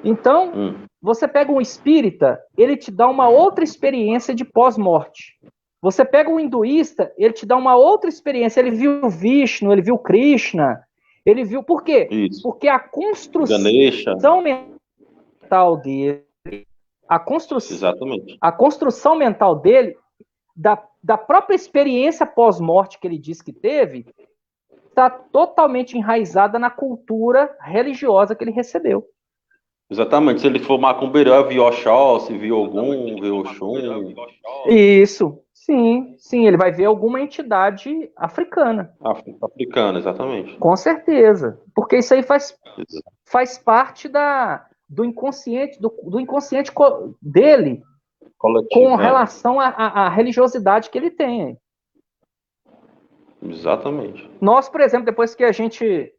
Então, Hum. você pega um espírita, ele te dá uma outra experiência de pós-morte. Você pega um hinduísta, ele te dá uma outra experiência. Ele viu Vishnu, ele viu Krishna, ele viu. Por quê? Isso. Porque a construção Ganesha. mental dele, a, constru, Exatamente. a construção mental dele, da própria experiência pós-morte que ele disse que teve, está totalmente enraizada na cultura religiosa que ele recebeu. Exatamente. Se ele for macumbeiro, viu Oxóssi, viu Ogum, viu Oxum. Isso, sim, sim, ele vai ver alguma entidade africana, Africano, exatamente. com certeza, porque isso aí faz parte do inconsciente, do inconsciente dele, com Coletivo. relação à religiosidade que ele tem. Exatamente. Nós, por exemplo, depois que a gente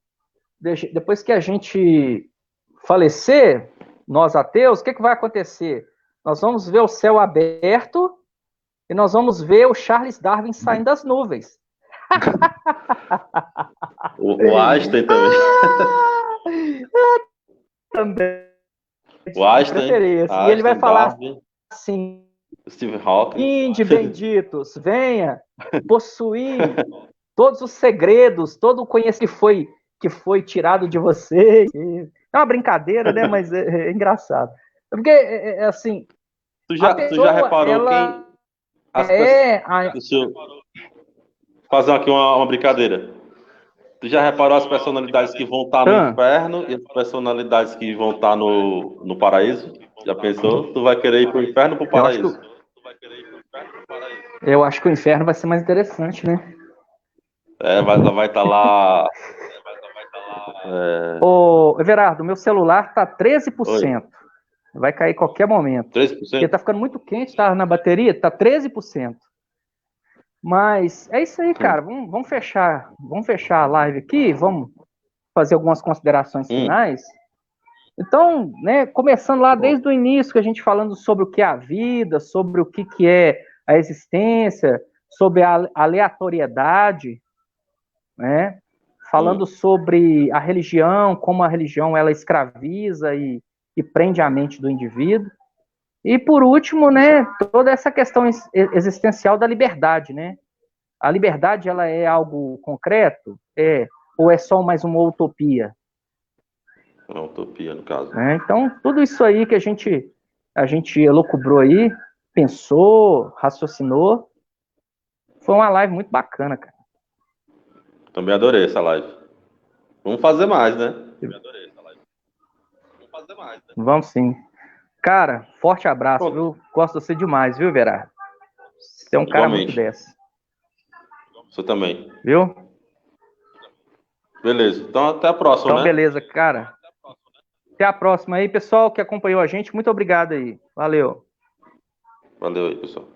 falecer, nós ateus, o que vai acontecer? Nós vamos ver o céu aberto e nós vamos ver o Charles Darwin saindo das nuvens. O Einstein também. Também. O Einstein, Preferência. E ele vai Einstein, falar Darwin, assim: Steve Hawking. Inde benditos, venha possuir todos os segredos, todo o conhecimento que foi tirado de vocês. É uma brincadeira, né? Mas é engraçado. Porque, assim, Tu a já pessoa, reparou ela as pessoas. é... Deixa eu fazer aqui uma brincadeira. Tu já reparou as personalidades que vão estar no inferno e as personalidades que vão estar no paraíso? Já pensou? Tu vai querer ir pro inferno ou pro paraíso? Eu acho que o inferno vai ser mais interessante, né? Vai estar lá. Ô, Everardo, meu celular tá 13%. Oi. Vai cair qualquer momento. 13%? Porque tá ficando muito quente, tá? Na bateria, tá 13%. Mas é isso aí, cara. Vamos fechar a live aqui, vamos fazer algumas considerações finais. Então, né, começando lá desde o início, que a gente falando sobre o que é a vida, sobre o que é a existência, sobre a aleatoriedade, né? Falando sobre a religião, como a religião ela escraviza e prende a mente do indivíduo. E por último, né, toda essa questão existencial da liberdade, né? A liberdade ela é algo concreto? Ou é só mais uma utopia? É uma utopia, no caso. Então, tudo isso aí que a gente elucubrou aí, pensou, raciocinou, foi uma live muito bacana, cara. Também adorei essa live. Vamos fazer mais, né? Vamos sim. Cara, forte abraço, viu? Gosto de você demais, viu, Verardo? Você é um cara muito dessa. Você também. Viu? Beleza. Então, até a próxima, né? Então, beleza, cara. Até a próxima aí, pessoal que acompanhou a gente. Muito obrigado aí. Valeu. Valeu aí, pessoal.